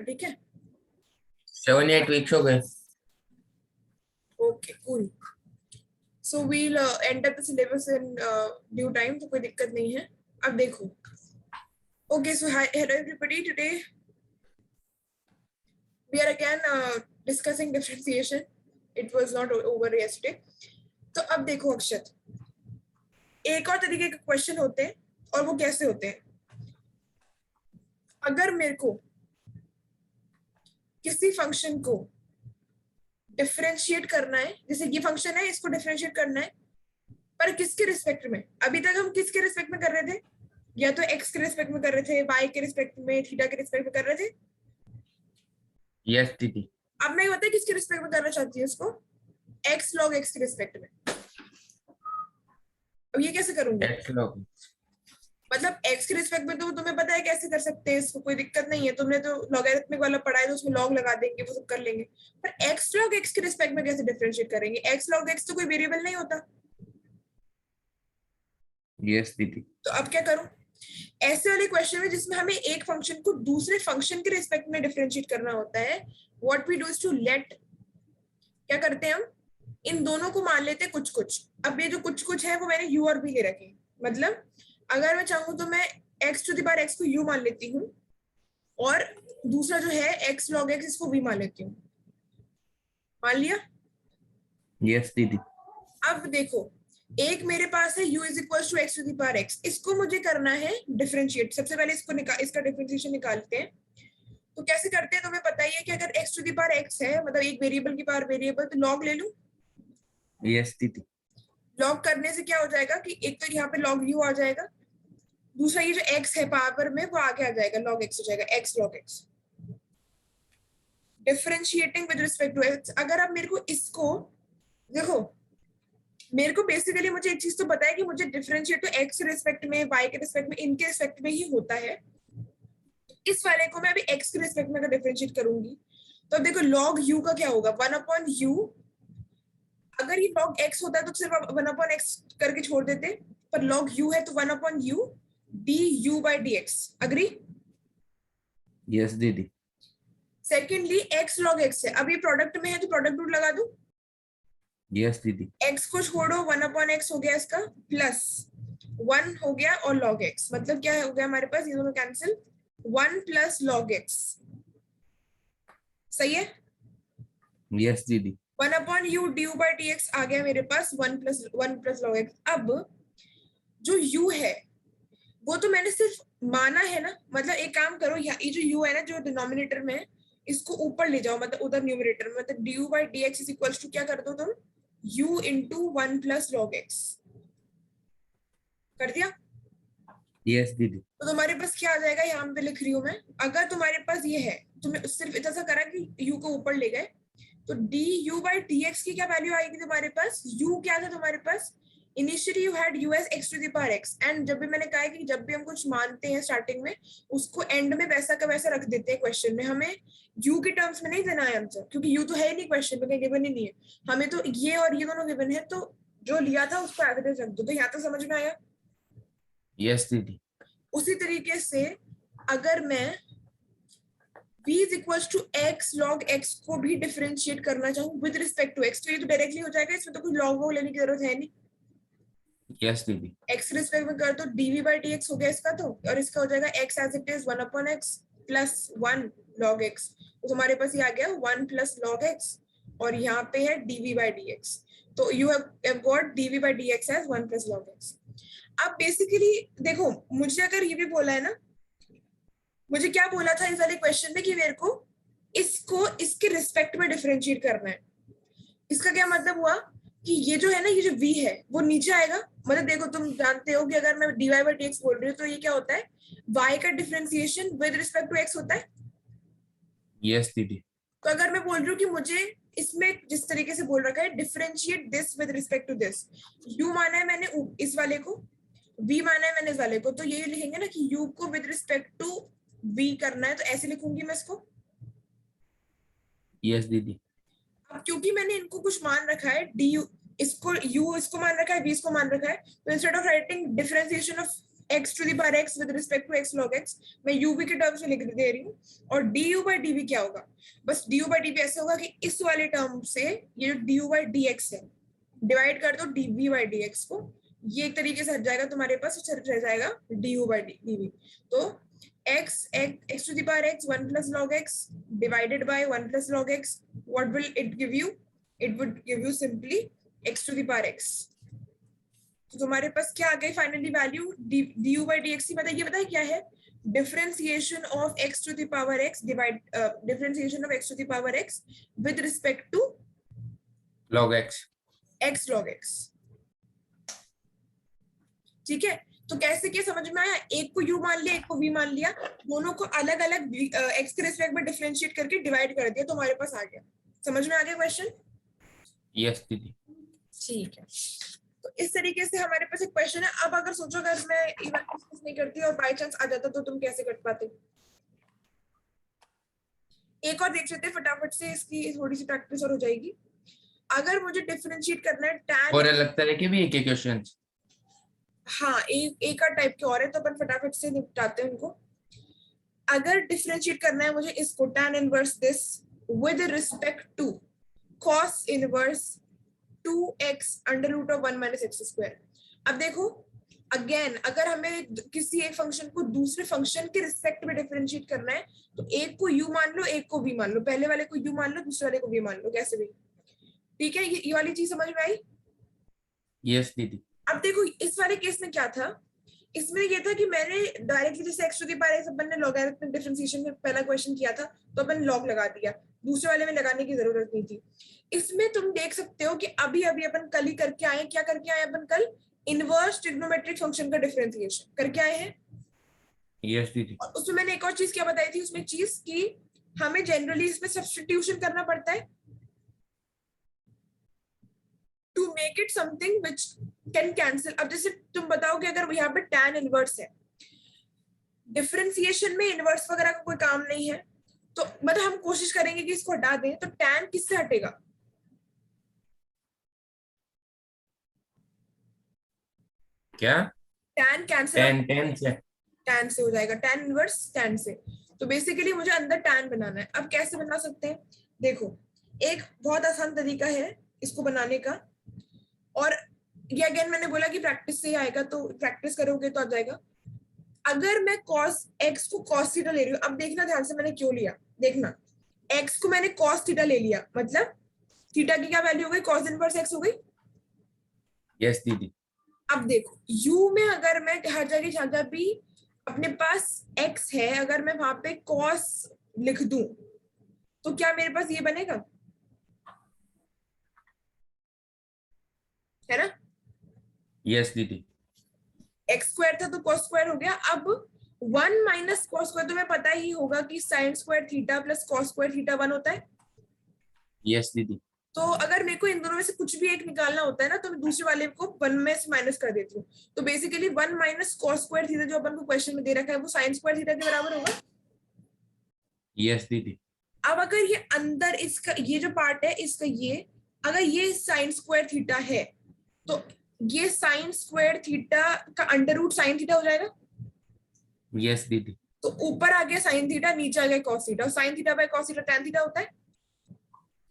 ठीक है? 7-8 वीक्स हो गए। Okay cool. So we'll end up the syllabus in due time, तो कोई दिक्कत नहीं है। अब देखो, okay so hello everybody, today we are again discussing differentiation. It was not over yesterday. तो अब देखो अक्षत, एक और तरीके के क्वेश्चन होते हैं, और वो कैसे होते हैं? अगर मेरे को किसी फंक्शन को डिफरेंशिएट करना है, जैसे ये फंक्शन है, इसको डिफरेंशिएट करना है, पर किसके रिस्पेक्ट में? अभी तक हम किसके रिस्पेक्ट में कर रहे थे? या तो एक्स के रिस्पेक्ट में कर रहे थे, वाई के रिस्पेक्ट में, थीटा के रिस्पेक्ट में कर रहे थे। यस दीदी। अब मैं पता है किसके रिस्पेक्ट में करना चाहती हूँ इसको? एक्स लॉग एक्स के रिस्पेक्ट में। अब ये कैसे करूंगी? एक्स लॉग, मतलब एक्स के रिस्पेक्ट में तो तुम्हें पता है कैसे कर सकते हैं इसको, कोई दिक्कत नहीं है। तुमने तो लॉगरिथमिक वाला पढ़ा है, तो उसमें लॉग लगा देंगे, वो सब कर लेंगे। पर एक्स लॉग एक्स के रिस्पेक्ट में कैसे डिफरेंशिएट करेंगे? एक्स लॉग एक्स तो कोई वेरिएबल नहीं होता। यस दीदी। तो अब क्या करूं? ऐसे वाले क्वेश्चन में जिसमें हमें एक फंक्शन को दूसरे फंक्शन के रिस्पेक्ट में डिफरेंशिएट करना होता है, what we do is to let, क्या करते हैं हम, इन दोनों को मान लेते हैं कुछ कुछ। अब ये जो कुछ कुछ है वो मैंने यू और बी ले रखे। मतलब अगर मैं चाहूँ तो मैं x to the power x को यू मान लेती हूँ, और दूसरा जो है एक्स लॉग एक्स, इसको वी मान लेती हूँ। मान लिया? यस दीदी। अब देखो, एक मेरे पास है u is equal to x to the power x, इसको मुझे करना है डिफरेंशिएट। सबसे पहले इसको इसका डिफरेंशिएशन निकालते हैं। तो कैसे करते हैं तुम्हें पता ही है कि अगर x to the power x है, मतलब एक वेरिएबल की पावर वेरिएबल, तो लॉग ले लूं। यस दीदी। लॉग करने से क्या हो जाएगा कि एक तो यहाँ पे लॉग u आ जाएगा, दूसरा ये जो x है पावर में वो आगे आ जाएगा, लॉग x हो जाएगा, x log x। Differentiating with respect to x। अगर आप मेरे को इसको देखो, मेरे को बेसिकली मुझे एक चीज तो पता है कि मुझे डिफरेंशिएट तो x के रिस्पेक्ट में, y के रिस्पेक्ट में, इनके रिस्पेक्ट में ही होता है। इस वाले को मैं अभी x के रिस्पेक्ट में अगर डिफरेंशिएट करूंगी, तो देखो लॉग u का क्या होगा? 1/u। अगर ये log x होता है तो सिर्फ 1/x करके छोड़ देते, पर log u है तो 1/u du by dx। Agree? Yes दीदी। सेकेंडली x log x है, अब ये प्रोडक्ट में है तो प्रोडक्ट रूट लगा दूं। यस दीदी। x को छोड़ो, 1/x हो गया इसका, प्लस 1 हो गया और log x, मतलब क्या हो गया हमारे पास, ये दोनों कैंसिल, 1 प्लस log x। सही है? यस दीदी। 1/u du by dx आ गया मेरे पास, 1 प्लस log x। अब जो u है वो तो मैंने सिर्फ माना है ना, मतलब एक काम करो, ये जो u है ना जो डिनोमिनेटर में है, इसको ऊपर ले जाओ, मतलब उधर न्यूमरेटर में, मतलब du by dx is equals to क्या कर दो तुम, u into 1 plus log x। कर दिया? यस दीदी। तो तुम्हारे पास क्या आ जाएगा, यहाँ पे लिख रही हूँ मैं, अगर तुम्हारे पास ये है, तुमने सिर्फ इतना सा करा कि u को ऊपर ले गए, तो du by dx की क्या वैल्यू आएगी तुम्हारे पास? u क्या था तुम्हारे पास? Initially you had u as x to the power x, and जब भी मैंने कहा है कि जब भी हम कुछ मानते हैं स्टार्टिंग में, उसको एंड में वैसा का वैसा रख देते हैं क्वेश्चन में। हमें u के टर्म्स में नहीं देना है आंसर, क्योंकि u तो है ही नहीं क्वेश्चन में, कहीं गिवन ही नहीं है। हमें तो ये और ये दोनों गिवन है, तो जो लिया था उसको एज इट इज रख दो। तो यहाँ तो समझ में आया? यस दीदी। उसी तरीके से अगर मैं v is equals to x log x को भी डिफरेंशिएट करना चाहूँ विद रिस्पेक्ट टू x, तो ये तो डायरेक्टली हो जाएगा, इसमें तो कुछ लॉग वॉग लेने की जरूरत है नहीं। यस दीदी। x रिस्पेक्ट में कर तो dv by dx हो गया इसका, तो और इसका हो जाएगा x as it is 1/x plus 1 log x। तो तुम्हारे पास ये आ गया 1 प्लस log x, और यहाँ पे है dv by dx। तो you have got dv by dx as 1 plus log x। अब बेसिकली देखो, मुझे अगर ये भी बोला है ना, मुझे क्या बोला था इस वाले क्वेश्चन में कि मेरे को इसको इसके रिस्पेक्ट में डिफरेंशिएट करना है। इसका क्या मतलब हुआ कि ये जो है ना, ये जो v है वो नीचे आएगा। मतलब देखो, तुम जानते हो कि अगर मैं dy by dx बोल रही हूँ तो ये क्या होता है, y का differentiation with respect to x होता है। यस दीदी। तो अगर मैं बोल रही हूँ कि मुझे इसमें जिस तरीके से बोल रखा है differentiate this with respect to this, u माना है मैंने इस वाले को, v माना है मैंने इस वाले को, तो ये लिखेंगे ना कि u को विद रिस्पेक्ट टू v करना है, तो ऐसे लिखूंगी मैं इसको। यस दीदी। अब क्योंकि मैंने इनको कुछ मान रखा है, du इसको u इसको मान रखा है, v इसको मान रखा है, तो instead of writing differentiation of x to the power x with respect to x log x, मैं uv के टर्म्स में लिख दे रही हूँ। और du by dv क्या होगा, बस du by dv ऐसा होगा कि इस वाले टर्म से ये जो du by dx है डिवाइड कर दो dv by dx को, ये एक तरीके से हट जाएगा तुम्हारे पास, रह जाएगा du by dv। तो x to the power x 1 plus log x divided by 1 plus log x, what will it give you? It would give you simply x to the power x। तो तुम्हारे पास क्या आ गई finally value, du by dx की बताइए, बताइए क्या है, differentiation of x to the power x divide differentiation of x to the power x with respect to log x। x log x। ठीक है, तो कैसे क्या समझ में आया, एक को u मान लिया, एक को v मान लिया, दोनों को अलग अलग x के रिस्पेक्ट में डिफरेंशिएट करके डिवाइड कर दिया, तो हमारे पास आ गया। समझ में आ गया क्वेश्चन? यस दीदी। ठीक है, तो इस तरीके से हमारे पास एक क्वेश्चन है। अब अगर सोचो अगर मैं इवन डिस्कस नहीं करती और बाय चांस आ जाता तो तुम कैसे कर पाते? एक और देख लेते हैं फटाफट से, इसकी थोड़ी सी प्रैक्टिस और हो जाएगी। अगर मुझे डिफरेंशिएट करना है tan, और अलग तरह के भी एक एक क्वेश्चन। हाँ एक और टाइप के और है, तो अपन फटाफट से निपटाते हैं उनको। अगर डिफरेंशिएट करना है मुझे इसको tan inverse this with respect to cos inverse 2x under root of 1 minus x square. अब देखो अगेन, अगर हमें किसी एक फंक्शन को दूसरे फंक्शन के रिस्पेक्ट में डिफरेंशिएट करना है, तो एक को u मान लो, एक को v मान लो, पहले वाले को u मान लो, दूसरे वाले को v मान लो, कैसे भी। ठीक है, ये वाली चीज समझ में आई? यस दीदी। अब देखो इस वाले केस में क्या था, इसमें ये था कि मैंने डायरेक्टली जैसे x टू द पावर अपन ने लॉगरिथमिक डिफरेंशिएशन में पहला क्वेश्चन किया था, तो अपन लॉग लगा दिया, दूसरे वाले में लगाने की जरूरत नहीं थी। इसमें तुम देख सकते हो कि अभी अभी अपन कल ही करके आए, क्या करके आए अपन कल, इनवर्स ट्रिग्नोमेट्रिक फंक्शन का डिफरेंशिएशन करके आए हैं। यस दीदी। और उसमें मैंने एक और चीज क्या बताई थी, उसमें चीज की हमें जनरली इसमें सब्स्टिट्यूशन करना पड़ता है to make it something which can cancel. अब जैसे तुम बताओगे अगर यहाँ पे tan इनवर्स है, डिफरेंशिएशन में इनवर्स वगैरह का कोई काम नहीं है, तो मतलब हम कोशिश करेंगे कि इसको हटा दें, तो tan किससे हटेगा? क्या? tan कैंसिल टेन टेन से। tan से हो जाएगा, tan इनवर्स tan से। तो बेसिकली मुझे अंदर tan बनाना है। अब कैसे बना सकते हैं, देखो एक बहुत आसान तरीका है इसको बनाने का, और ये अगेन मैंने बोला कि प्रैक्टिस से ही आएगा, तो प्रैक्टिस करोगे तो आ जाएगा। अगर मैं cos x को cos थीटा ले रही हूँ, अब देखना ध्यान से मैंने क्यों लिया, देखना x को मैंने cos थीटा ले लिया, मतलब थीटा की क्या वैल्यू हो गई, cos इनवर्स x हो गई। यस दीदी। अब देखो u में अगर मैं हर जगह जहां भी अपने पास x है, अगर मैं वहां पे cos लिख दूं, तो क्या मेरे पास ये बनेगा, है ना? यस दीदी। एक्स स्क्वायर था तो cos स्क्वायर हो गया। अब 1 माइनस cos स्क्वायर, तुम्हें पता ही होगा कि sin square theta plus cos square theta 1 होता है। यस दीदी। तो अगर मेरे को इन दोनों में से कुछ भी एक निकालना होता है ना, तो मैं दूसरे वाले को 1 में से माइनस कर देती हूँ। तो basically 1 minus cos square theta जो अपन को क्वेश्चन में दे रखा है, वो sin स्क्वायर थीटा के बराबर होगा। यस दीदी। अब अगर ये अंदर इसका ये जो पार्ट है इसका, ये अगर ये sin स्क्वायर थीटा है, तो ये sin स्क्वायर थीटा का अंडर रूट sin थीटा हो जाएगा। यस दीदी। तो ऊपर आ गया sin थीटा, नीचे आ गया cos थीटा, और sin theta by cos theta tan theta होता है।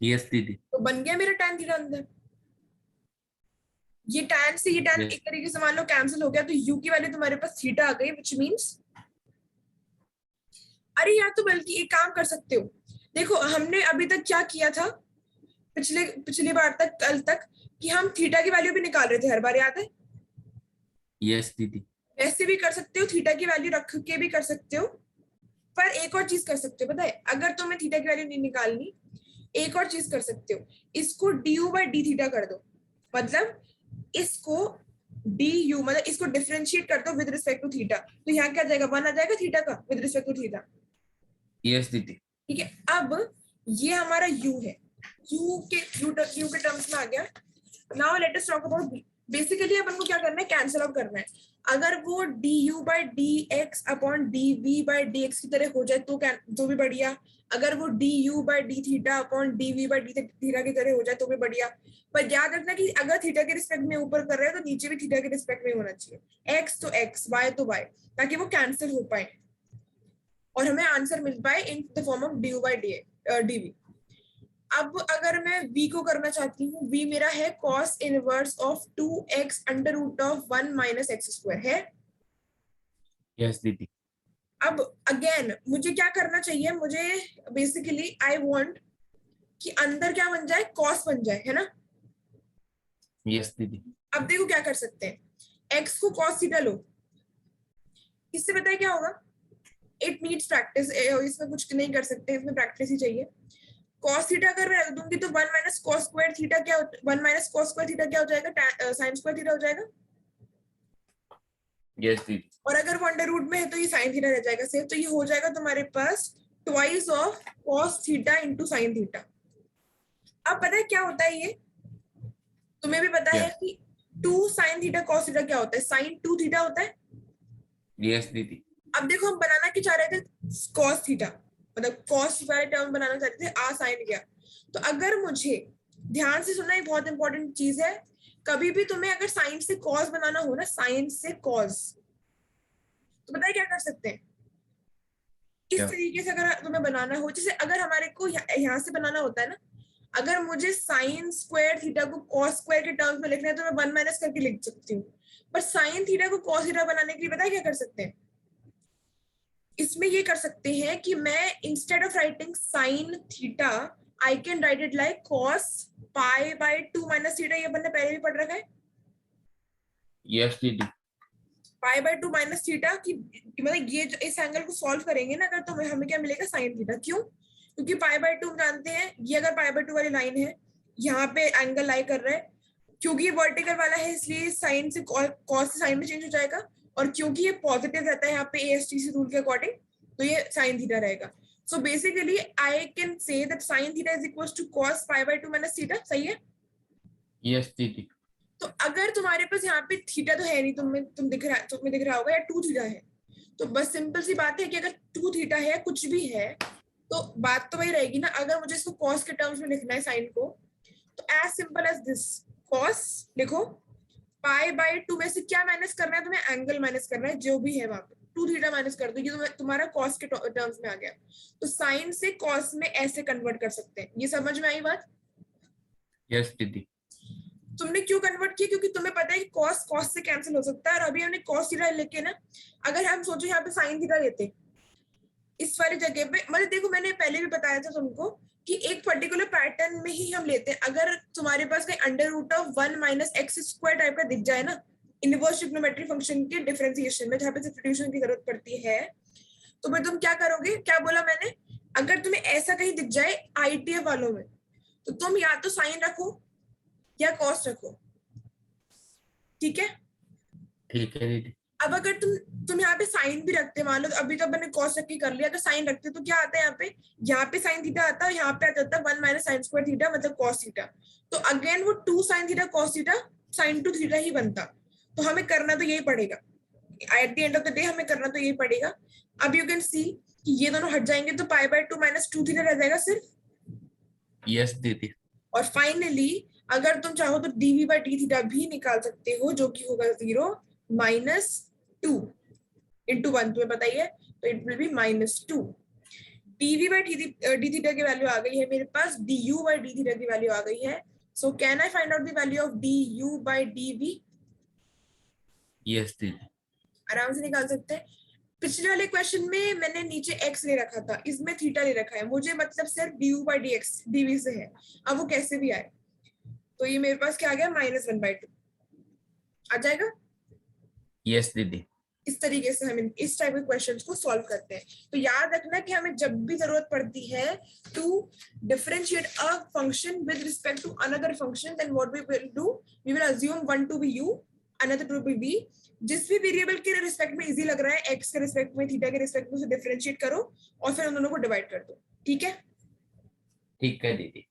यस दीदी। तो बन गया मेरा tan थीटा अंदर। ये tan से ये tan Yes. एक तरीके से मान लो कैंसिल हो गया, तो u की वैल्यू तुम्हारे पास थीटा आ गई, व्हिच मींस, अरे यार तो बल्कि एक काम कर सकते हो, देखो हमने अभी तक क्या किया था, पिछली बार तक, कल तक, कि हम थीटा की वैल्यू भी निकाल रहे थे हर बार, याद है? यस दीदी। वैसे भी कर सकते हो, थीटा की वैल्यू रख के भी कर सकते हो, पर एक और चीज कर सकते हो, पता है? अगर तुम्हें थीटा की वैल्यू नहीं निकालनी, एक और चीज कर सकते हो, इसको du by d थीटा कर दो, मतलब इसको du मतलब इसको डिफरेंशिएट कर दो विद रिस्पेक्ट टू थीटा, तो यहाँ क्या जाएगा, 1 आ जाएगा थीटा का with respect to theta. Yes दीदी। ठीक है, अब ये हमारा u है, u के टर्म्स में आ गया। Now let us talk about b। Basically अपन को क्या करना है, कैंसिल आउट करना है। अगर वो du by dx upon dv by dx की तरह हो जाए तो भी बढ़िया, अगर वो d u by d theta upon d v by d theta की तरह हो जाए तो भी बढ़िया, पर याद रखना कि अगर थीटा के रिस्पेक्ट में ऊपर कर रहे हैं तो नीचे भी थीटा के रिस्पेक्ट में होना चाहिए, एक्स तो एक्स, वाई तो वाई, ताकि वो कैंसिल हो पाए और हमें आंसर मिल पाए in the form of d u by d v. अब अगर मैं v को करना चाहती हूँ, v मेरा है cos inverse of 2x under root of 1 minus x square है। यस दीदी। अब अगेन मुझे क्या करना चाहिए, मुझे बेसिकली आई वांट कि अंदर क्या बन जाए, cos बन जाए, है ना। यस दीदी। अब देखो क्या कर सकते हैं, x को cos थीटा लो, इससे पता है क्या होगा, इट नीड्स प्रैक्टिस, इसमें कुछ नहीं कर सकते, इसमें प्रैक्टिस ही चाहिए। cos थीटा अगर मैं रख दूंगी तो 1 माइनस cos स्क्वायर थीटा क्या, 1 माइनस cos स्क्वायर थीटा क्या हो जाएगा, sin स्क्वायर थीटा हो जाएगा। यस दीदी। और अगर वो अंडर रूट में है तो ये sin थीटा रह जाएगा सेम, तो ये हो जाएगा तुम्हारे पास twice of cos theta into sin theta. अब पता है क्या होता है, ये तुम्हें भी पता है कि 2 sin थीटा cos थीटा क्या होता है, sin 2 थीटा होता है। यस दीदी। अब देखो हम बनाना क्या चाह रहे थे, cos थीटा, मतलब cos वाले टर्म बनाना चाहते थे, आ sin गया। तो अगर मुझे, ध्यान से सुनना, ये बहुत इंपॉर्टेंट चीज है, कभी भी तुम्हें अगर साइन से cos बनाना हो ना, साइन से cos, तो पता है क्या कर सकते हैं, इस तरीके से अगर तुम्हें बनाना हो, जैसे अगर हमारे को यहाँ से बनाना होता है ना, अगर मुझे साइन स्क्वायर थीटा को cos स्क्वायर के टर्म्स में लिखना है तो मैं 1 माइनस करके लिख सकती हूँ, पर साइन थीटा को cos थीटा बनाने के लिए पता है क्या कर सकते हैं, इसमें ये कर सकते हैं कि मैं instead of writing sine theta I can write it like cos pi by 2 minus theta, ये अपन ने पहले भी पढ़ रखा है। यस दीदी। पाई बाय 2 माइनस थीटा की मतलब ये जो इस एंगल को सॉल्व करेंगे ना अगर, तो हमें क्या मिलेगा, साइन थीटा। क्यों, क्योंकि पाई बाय 2 जानते हैं, ये अगर पाई बाय 2 वाली लाइन है, यहाँ पे एंगल लाई कर रहा है, क्योंकि ये वर्टिकल वाला है इसलिए साइन से कॉस से साइन में चेंज हो जाएगा, और क्योंकि ये पॉजिटिव रहता है यहाँ पे एएसटीसी रूल के अकॉर्डिंग, तो ये साइन थीटा रहेगा। So basically I can say that sine theta is equal to cos pi by 2 minus theta, सही है। यस दीदी। तो अगर तुम्हारे पास यहाँ पे थीटा तो है नहीं, तुम्हें दिख रहा होगा या 2 थीटा है, तो बस सिंपल सी बात है कि अगर 2 थीटा है, कुछ भी है, तो बात तो वही रहेगी ना, अगर मुझे इसको cos के टर्म्स में लिखना है साइन को, तो as simple as this, cos लिखो, पाई बाय 2 में से क्या माइनस करना है तुम्हें, एंगल माइनस करना है, जो भी है वहां पे 2 थीटा माइनस कर दो, ये तुम्हारा cos के टर्म्स में आ गया। तो साइन से cos में ऐसे कन्वर्ट कर सकते हैं, ये समझ में आई बात। यस दीदी। तुमने क्यों कन्वर्ट किया, क्योंकि तुम्हें पता है कि cos से कैंसिल हो सकता है, और अभी हमने cos थीटा लेके ना, अगर हम सोचो यहाँ पे sin थीटा लेते इस वाली जगह पे, मतलब देखो मैंने पहले भी बताया था तुमको कि एक पर्टिकुलर पैटर्न में ही हम लेते हैं। अगर तुम्हारे पास कहीं under root of 1 minus x square type का दिख जाए ना, इनवर्स ट्रिग्नोमेट्रिक फंक्शन के डिफरेंशिएशन में जहाँ पे सब्स्टिट्यूशन की जरूरत पड़ती है, तो फिर तुम क्या करोगे, क्या बोला मैंने, अगर तुम्हें ऐसा कहीं दिख जाए आईटीएफ वालों में, तो तुम या तो साइन रखो या कॉस रखो, ठीक है। ठीक है दीदी। अब अगर तुम यहाँ पे साइन भी रखते, मान लो अभी तो मैंने कॉस रख के कर लिया, तो साइन रखते तो क्या आता है यहाँ पे साइन थीटा आता है, यहाँ पे आ जाता है 1 माइनस साइन स्क्वायर थीटा मतलब कॉस थीटा, तो अगेन वो 2 sine theta cos theta sine 2 theta ही बनता। तो हमें करना तो यही पड़ेगा, at the end of the day हमें करना तो यही पड़ेगा। अब यू कैन सी कि ये दोनों हट जाएंगे तो पाई बाय 2 माइनस 2 थीटा रह जाएगा सिर्फ। यस दीदी। और फाइनली अगर तुम चाहो तो dv बाय डी थीटा भी निकाल सकते हो, जो कि होगा 0 माइनस 2 इंटू 1, तुम्हें पता ही है, तो it will be -2। dv by d theta की वैल्यू आ गई है मेरे पास, du बाय डी थीटा की वैल्यू आ गई है। So can I find out the value of du by dv? Yes दीदी। आराम से निकाल सकते हैं। पिछले वाले क्वेश्चन में मैंने नीचे x ले रखा था, इसमें थीटा ले रखा है, मुझे मतलब सिर्फ du बाय dx dv से है, अब वो कैसे भी आए, तो ये मेरे पास क्या आ गया, -1/2 आ जाएगा। यस दीदी। इस तरीके से हम इस टाइप के क्वेश्चंस को सॉल्व करते हैं। तो याद रखना कि हमें जब भी जरूरत पड़ती है to differentiate a function with respect to another function, then what we will do, we will assume one to be u, another to be v। जिस भी वेरिएबल के रिस्पेक्ट में इजी लग रहा है, x के रिस्पेक्ट में, थीटा के रिस्पेक्ट में, उसे डिफरेंशिएट करो और फिर उन दोनों को डिवाइड कर दो, ठीक है। ठीक है दीदी।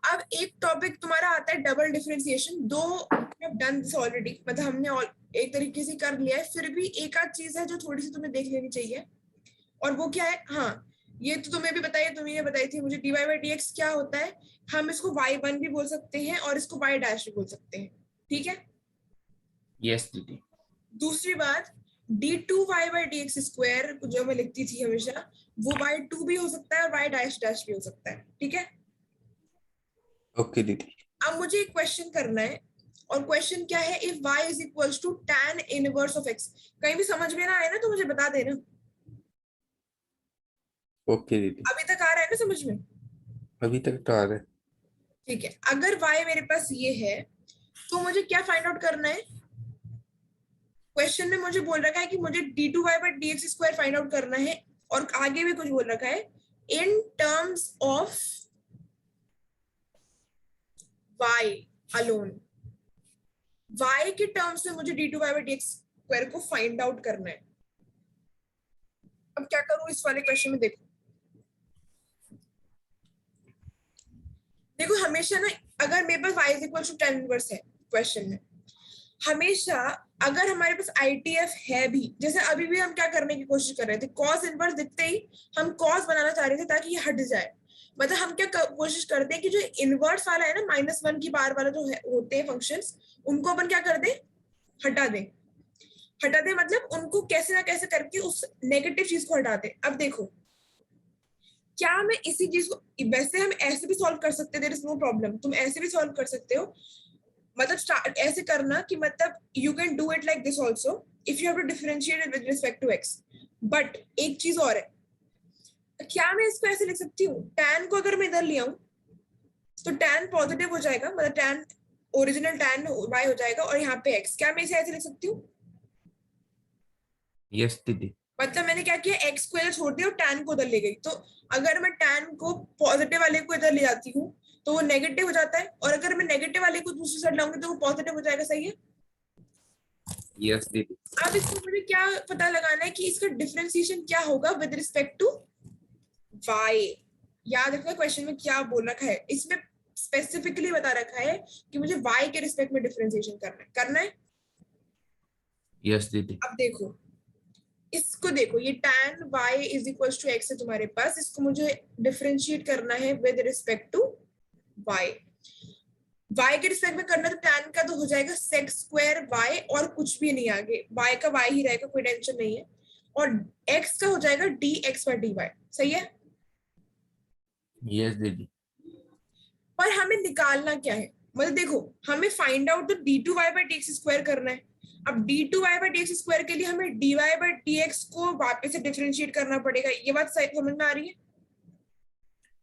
अब एक टॉपिक तुम्हारा आता है डबल डिफरेंशिएशन। दो डन दिस ऑलरेडी, मतलब हमने एक तरीके से कर लिया है, फिर भी एक आध चीज है जो थोड़ी सी तुम्हें देख लेनी चाहिए, और वो क्या है, हाँ ये तो तुम्हें भी बताइए, तुम्हें ये बताई थी मुझे dy by dx क्या होता है। हम इसको y1 भी बोल सकते हैं और इसको y डैश भी बोल सकते हैं, ठीक है। यस दीदी। दूसरी बात, d2y by dx स्क्वायर जो मैं लिखती थी हमेशा, वो y2 भी हो सकता है और y डैश डैश भी हो सकता है, ठीक है। ओके दीदी। अब मुझे एक क्वेश्चन करना है, और क्वेश्चन क्या है, if y is equals to tan inverse of x। कहीं भी समझ में ना आए ना तो मुझे बता देना। ओके दीदी। अभी तक आ रहा है ना समझ में? अभी तक तो आ रहा है। ठीक है, अगर y मेरे पास ये है तो मुझे क्या फाइंड आउट करना है। क्वेश्चन में मुझे बोल रखा है कि मुझे d2y by dx square find out करना है, और आगे भी कुछ बोल रखा है in terms of y alone. y के टर्म्स में मुझे d2y by dx स्क्वायर को फाइंड आउट करना है। अब क्या करूं इस वाले क्वेश्चन में, देखो देखो हमेशा ना, अगर मेरे पास y is equal to tan inverse है क्वेश्चन में, हमेशा अगर हमारे पास ITF है भी, जैसे अभी भी हम क्या करने की कोशिश कर रहे थे, कॉस इनवर्स दिखते ही हम कॉस बनाना चाह रहे थे ताकि ये हट जाए। मतलब हम क्या कोशिश करते हैं कि जो इनवर्स वाला है ना, -1 की बार वाला जो है, होते हैं फंक्शंस, उनको अपन क्या कर दें, हटा दें। हटा दें मतलब उनको कैसे ना कैसे करके उस नेगेटिव चीज को हटा दें। अब देखो, क्या मैं इसी चीज को, वैसे हम ऐसे भी सॉल्व कर सकते हैं, देयर इज नो प्रॉब्लम, तुम ऐसे भी सॉल्व कर सकते हो। मतलब ऐसे करना कि मतलब you can do it like this also if you have to differentiate it with respect to x. But एक चीज और है, क्या मैं इसको ऐसे लिख सकती हूँ, tan को अगर मैं इधर ले आऊं तो tan पॉजिटिव हो जाएगा, मतलब tan ओरिजिनल tan y हो जाएगा, और यहाँ पे x, क्या मैं इसे ऐसे लिख सकती हूँ। यस दीदी। मतलब मैंने क्या किया, x को इधर छोड़ दिया और tan को उधर ले गई। तो अगर मैं tan को पॉजिटिव वाले को इधर ले जाती हूँ तो वो नेगेटिव हो जाता है, और अगर मैं नेगेटिव वाले को दूसरी साइड लाऊंगी तो वो पॉजिटिव हो जाएगा, सही है। यस दीदी। अब इसको मुझे क्या पता लगाना है कि इसका डिफरेंशिएशन क्या होगा विद रिस्पेक्ट टू y। याद रखना क्वेश्चन में क्या बोल रखा है, इसमें स्पेसिफिकली बता रखा है कि मुझे y के रिस्पेक्ट में डिफरेंशिएशन करना है। यस दीदी। अब देखो, इसको देखो, ये tan y is equal to x है तुम्हारे पास, इसको मुझे डिफरेंशिएट करना है with respect to y। y के रिस्पेक्ट में करना तो tan का तो हो जाएगा sec स्क्वायर y, और कुछ भी नहीं आगे, y का y ही रहेगा, कोई टेंशन नहीं है, और x का हो जाएगा dx by dy, सही है। यस दीदी। पर हमें निकालना क्या है, मतलब देखो हमें फाइंड आउट तो d2y by dx स्क्वायर करना है। अब d2y by dx स्क्वायर के लिए हमें dy by dx को वापस से डिफरेंशिएट करना पड़ेगा, ये बात सही समझ में आ रही है।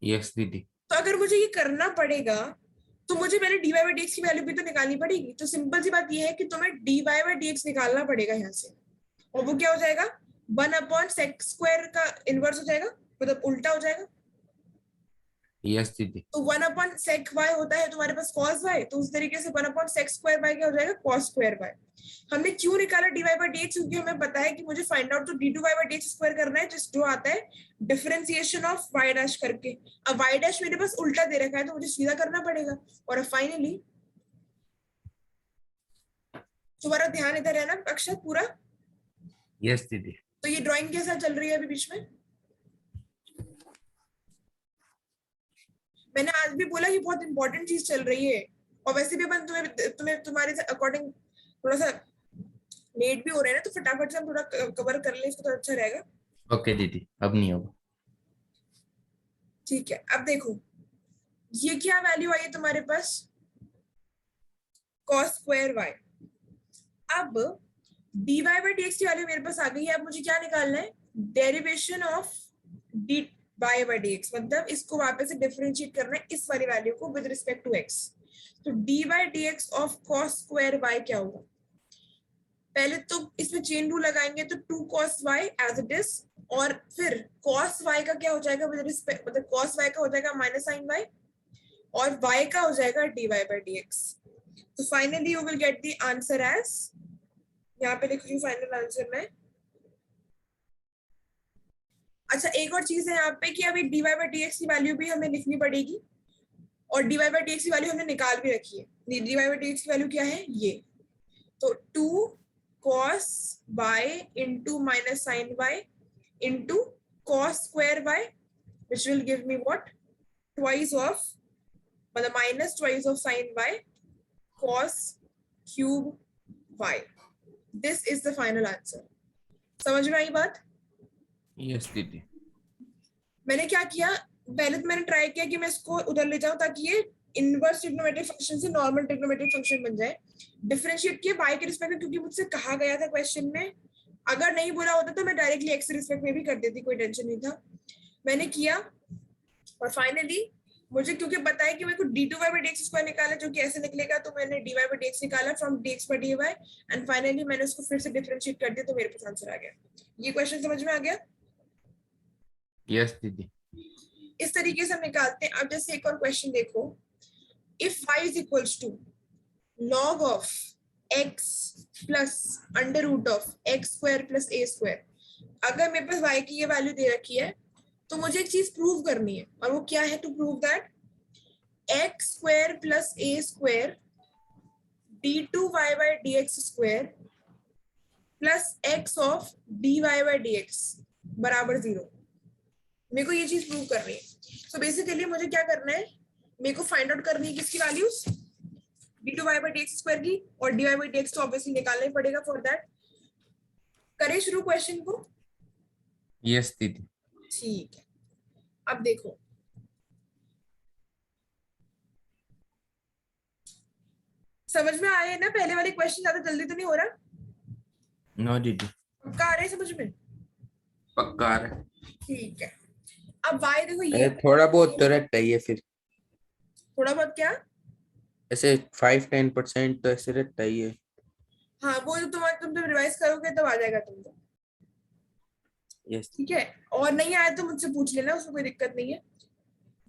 यस दीदी। तो अगर मुझे ये करना पड़ेगा तो मुझे पहले dy by dx की वैल्यू भी तो निकालनी पड़ेगी। तो सिंपल सी बात ये है कि तुम्हें dy by dx निकालना पड़ेगा यहाँ से, और वो क्या हो जाएगा, 1/sec स्क्वायर का इनवर्स हो जाएगा, मतलब उल्टा हो जाएगा। यस दीदी। तो 1/sec y होता है तुम्हारे पास cos y, तो उस तरीके से 1/sec स्क्वायर y क्या हो जाएगा, cos स्क्वायर y। हमने क्यों निकाला dy by dx, क्योंकि हमें पता है कि मुझे फाइंड आउट तो d2y by dx स्क्वायर करना है, जिस जो आता है डिफरेंशिएशन ऑफ y डैश करके। अब y डैश मेरे पास उल्टा दे रखा है तो मुझे सीधा करना पड़ेगा। और फाइनली तुम्हारा ध्यान इधर है ना अक्षत पूरा। यस दीदी। तो ये ड्राइंग कैसा चल रही है अभी बीच में, मैंने आज भी बोला कि बहुत इंपॉर्टेंट चीज चल रही है। और वैसे भी अपन तुम्हें तुम्हारे अकॉर्डिंग थोड़ा सा लेट भी हो रहे हैं ना, तो फटाफट से हम थोड़ा कवर कर ले, इसको तो अच्छा रहेगा। ओके दीदी, अब नहीं होगा। ठीक है, अब देखो ये क्या वैल्यू आई है तुम्हारे पास, cos स्क्वायर y। अब dy by dx की वैल्यू मेरे पास आ गई है। अब मुझे क्या निकालना है, derivation of dy by dx, मतलब इसको वापस से डिफरेंशिएट करना है इस वाली वैल्यू को विद रिस्पेक्ट टू x। तो dy by dx of cos square y क्या होगा, पहले तो इसमें चेन रूल लगाएंगे तो 2 cos y as it is, और फिर cos y का क्या हो जाएगा विद रिस्पेक्ट, मतलब cos y का हो जाएगा माइनस साइन y, और y का हो जाएगा dy by dx। तो finally you will get the answer as, यहाँ पे लिख रही हूँ फाइनल आंसर में। अच्छा एक और चीज है यहाँ पे कि अभी dy by dx की वैल्यू भी हमें लिखनी पड़ेगी, और dy by dx की वैल्यू हमने निकाल भी रखी है। dy by dx की वैल्यू क्या है ये, तो 2 cos y into minus sin y into cos square y which will give me what? Twice of, मतलब minus twice of sin y cos cube y. This is the final answer. समझ में आई बात? Yes दीदी. मैंने क्या किया, पहले तो मैंने ट्राई किया कि मैं इसको उधर ले जाऊं ताकि ये इनवर्स ट्रिग्नोमेट्रिक फंक्शन से नॉर्मल ट्रिग्नोमेट्रिक फंक्शन बन जाए. डिफरेंशिएट किया y के रिस्पेक्ट में क्योंकि मुझसे कहा गया था क्वेश्चन में. अगर नहीं बोला होता तो मैं डायरेक्टली x के रिस्पेक्ट में भी कर देती, कोई टेंशन नहीं था. मैंने किया और फाइनली मुझे क्योंकि पता है कि मेरे को d2y/dx² निकाला जो कि ऐसे निकलेगा, तो मैंने dy/dx निकाला फ्रॉम dx/dy एंड फाइनली मैंने उसको फिर से डिफरेंशिएट कर दिया तो मेरे पास आंसर आ गया. ये क्वेश्चन समझ में आ गया? यस दीदी. इस तरीके से हम निकालते हैं. अब जैसे एक और क्वेश्चन देखो, if y is equals to log of x plus under root of x² plus a². अगर मेरे पास y की ये वैल्यू दे रखी है तो मुझे एक चीज प्रूव करनी है, और वो क्या है? To prove that x² plus a² d2y/dx² plus x of dy/dx बराबर 0. मेरे को ये चीज प्रूव करनी है. सो बेसिकली मुझे क्या करना है, मेरे को फाइंड आउट करनी है किसकी वैल्यूज, d2y/dx² की, और dy/dx तो ऑब्वियसली निकालना ही पड़ेगा फॉर दैट. करें शुरू क्वेश्चन को? यस दीदी. ठीक है. अब देखो, समझ में आया है ना? पहले वाले क्वेश्चन ज्यादा जल्दी तो नहीं हो रहा? नो दीदी. पक्का आ रहा है समझ में? पक्का आ रहा है. ठीक है. अब y देखो, ये थोड़ा बहुत तो रहता ही है फिर. थोड़ा बहुत क्या? ऐसे 5-10% तो ऐसे रहता ही है. हाँ, वो जो तुम जब रिवाइज करोगे तब आ जाएगा तुमको. यस. ठीक है. और नहीं आया तो मुझसे पूछ लेना, उसमें कोई दिक्कत नहीं है.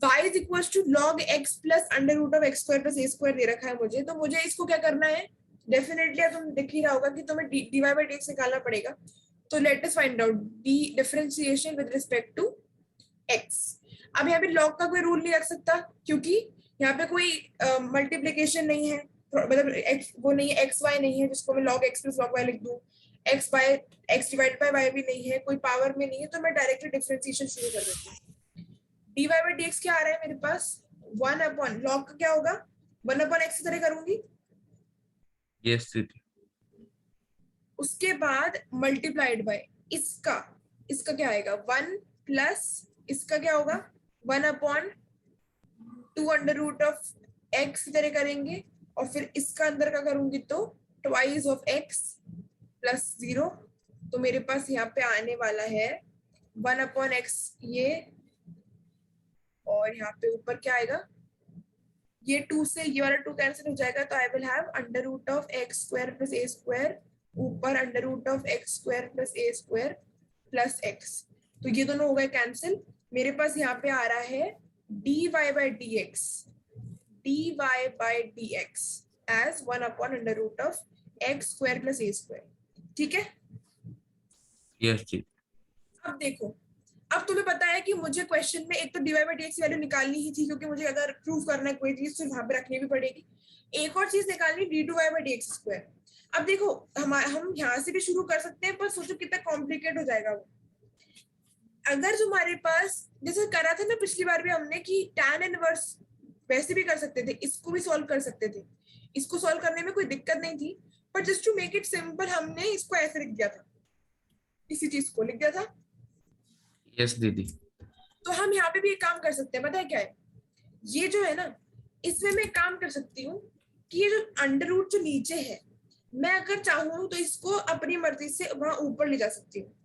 y is equals to log x plus under root of x² plus a² दे रखा है मुझे, तो मुझे इसको क्या करना है? डेफिनेटली तुम दिख ही रहा होगा कि तुम्हें dy/dx निकालना पड़ेगा. तो let us find out the differentiation with respect to x. अब यहाँ पे log का कोई रूल नहीं रख सकता क्योंकि यहाँ पे कोई मल्टीप्लीकेशन नहीं है, मतलब x वो नहीं है, xy नहीं है जिसको मैं log x plus log y लिख दूं. x डिवाइड बाय y भी नहीं है, कोई पावर में नहीं है, तो मैं डायरेक्टली डिफरेंशिएशन शुरू कर देती हूँ. dy/dx क्या आ रहा है मेरे पास? 1 अपॉन log का क्या होगा? 1 अपॉन x की तरह करूंगी. यस दीदी. उसके बाद मल्टीप्लाइड बाय इसका क्या आएगा? 1 प्लस इसका क्या होगा? 1 upon 2 under root of x की तरह करेंगे, और फिर इसका अंदर का करूंगी तो ट्वाइस ऑफ x प्लस 0. तो मेरे पास यहाँ पे आने वाला है 1 अपॉन x ये, और यहाँ पे ऊपर क्या आएगा? ये 2 से ये वाला 2 कैंसिल हो जाएगा, तो I will have under root of x² plus a², ऊपर under root of x² plus a² plus x. तो ये दोनों हो गए कैंसिल. मेरे पास यहाँ पे आ रहा है dy/dx as 1 upon under root of x² plus a². ठीक है. यस जी. अब देखो, अब तुम्हें पता है कि मुझे क्वेश्चन में एक तो dy/dx की वैल्यू निकालनी ही थी, क्योंकि मुझे अगर प्रूव करना है कोई चीज तो वहां पे रखनी भी पड़ेगी. एक और चीज निकालनी d2y/dx². अब देखो, हम यहाँ से भी शुरू कर सकते हैं, पर सोचो कितना कॉम्प्लिकेट हो जाएगा वो. अगर तुम्हारे पास, जैसे करा था ना पिछली बार भी हमने, कि tan इनवर्स वैसे भी कर सकते थे, इसको भी सॉल्व कर सकते थे. इसको सॉल्व करने में कोई दिक्कत नहीं थी, पर just to make it simple हमने इसको ऐसे लिख दिया था, इसी चीज को लिख दिया था. यस दीदी. तो हम यहाँ पे भी एक काम कर सकते हैं, पता है क्या है? ये जो है ना, इसमें मैं काम कर सकती हूँ कि ये जो अंडर रूट जो नीचे है, मैं अगर चाहूँ तो इसको अपनी मर्जी से वहां ऊपर ले जा सकती हूँ.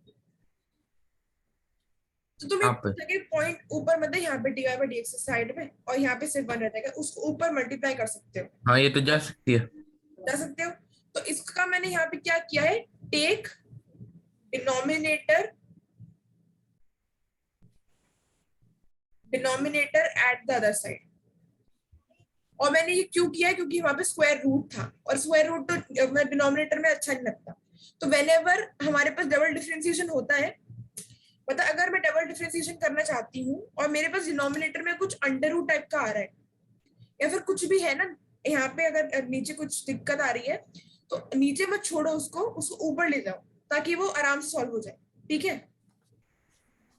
तो तुम्हें जगह पॉइंट ऊपर, मतलब यहाँ पे dy/dx साइड में, और यहाँ पे सिर्फ 1 रहता है, उसको ऊपर मल्टीप्लाई कर सकते हो. हाँ, ये तो जा सकती है. जा सकते हो. तो इसका मैंने यहाँ पे क्या किया है? Take denominator at the other side. और मैंने ये क्यों किया है? क्योंकि वहां पे स्क्वायर रूट था, और स्क्वायर रूट तो डिनोमिनेटर में अच्छा नहीं लगता. तो व्हेनेवर हमारे पास डबल डिफरेंशिएशन होता है, मतलब अगर मैं डबल डिफरेंशिएशन करना चाहती हूँ और मेरे पास डिनोमिनेटर में कुछ अंडर रूट टाइप का आ रहा है, या फिर कुछ भी है ना यहाँ पे, अगर नीचे कुछ दिक्कत आ रही है, तो नीचे मत छोड़ो उसको ऊपर ले जाओ, ताकि वो आराम से सॉल्व हो जाए. ठीक है.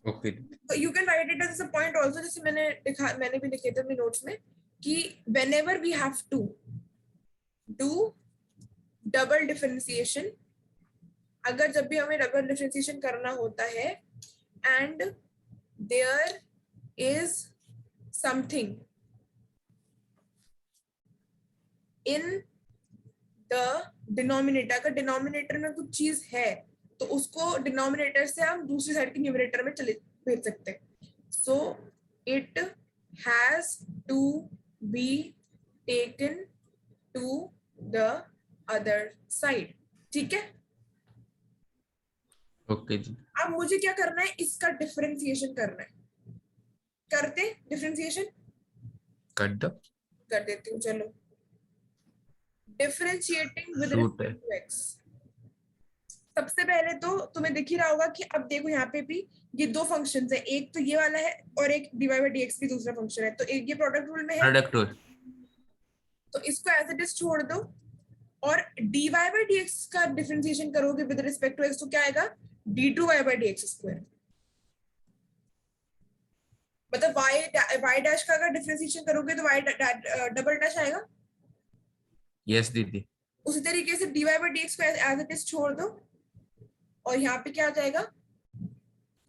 Okay you can write it as a point also, जैसे मैंने भी लिखे थे अपने नोट्स में कि whenever we have to do double differentiation, अगर जब भी हमें डबल डिफरेंशिएशन करना होता है and there is something in the denominator, अगर डिनोमिनेटर में कुछ चीज है तो उसको डिनोमिनेटर से हम दूसरी साइड के न्यूमरेटर में चले भेज सकते हैं. So it has to be taken to the other side. ठीक है. ओके जी. अब मुझे क्या करना है, इसका डिफरेंशिएशन करना है. करते डिफरेंशिएशन, कर दो. कर देती हूँ. चलो, डिफरेंशिएटिंग विद Shoot है. Respect to x. सबसे पहले तो तुम्हें दिख ही रहा होगा कि अब देखो यहाँ पे भी ये दो फंक्शंस है, एक तो ये वाला है और एक dy by dx भी दूसरा फंक्शन है. तो एक ये प्रोडक्ट रूल में है, प्रोडक्ट रूल. तो इसको एज इट इज छोड़ दो और dy by dx का डिफरेंशिएशन करोगे विद रिस्पेक्ट टू x तो क्या आएगा, d2y by dx स्क्वायर. मतलब y डैश का अगर डिफरेंशिएशन करोगे तो y डबल डैश आएगा. यस दीदी. उसी तरीके से dy by dx को एज इट इज छोड़ दो और यहाँ पे क्या आ जाएगा,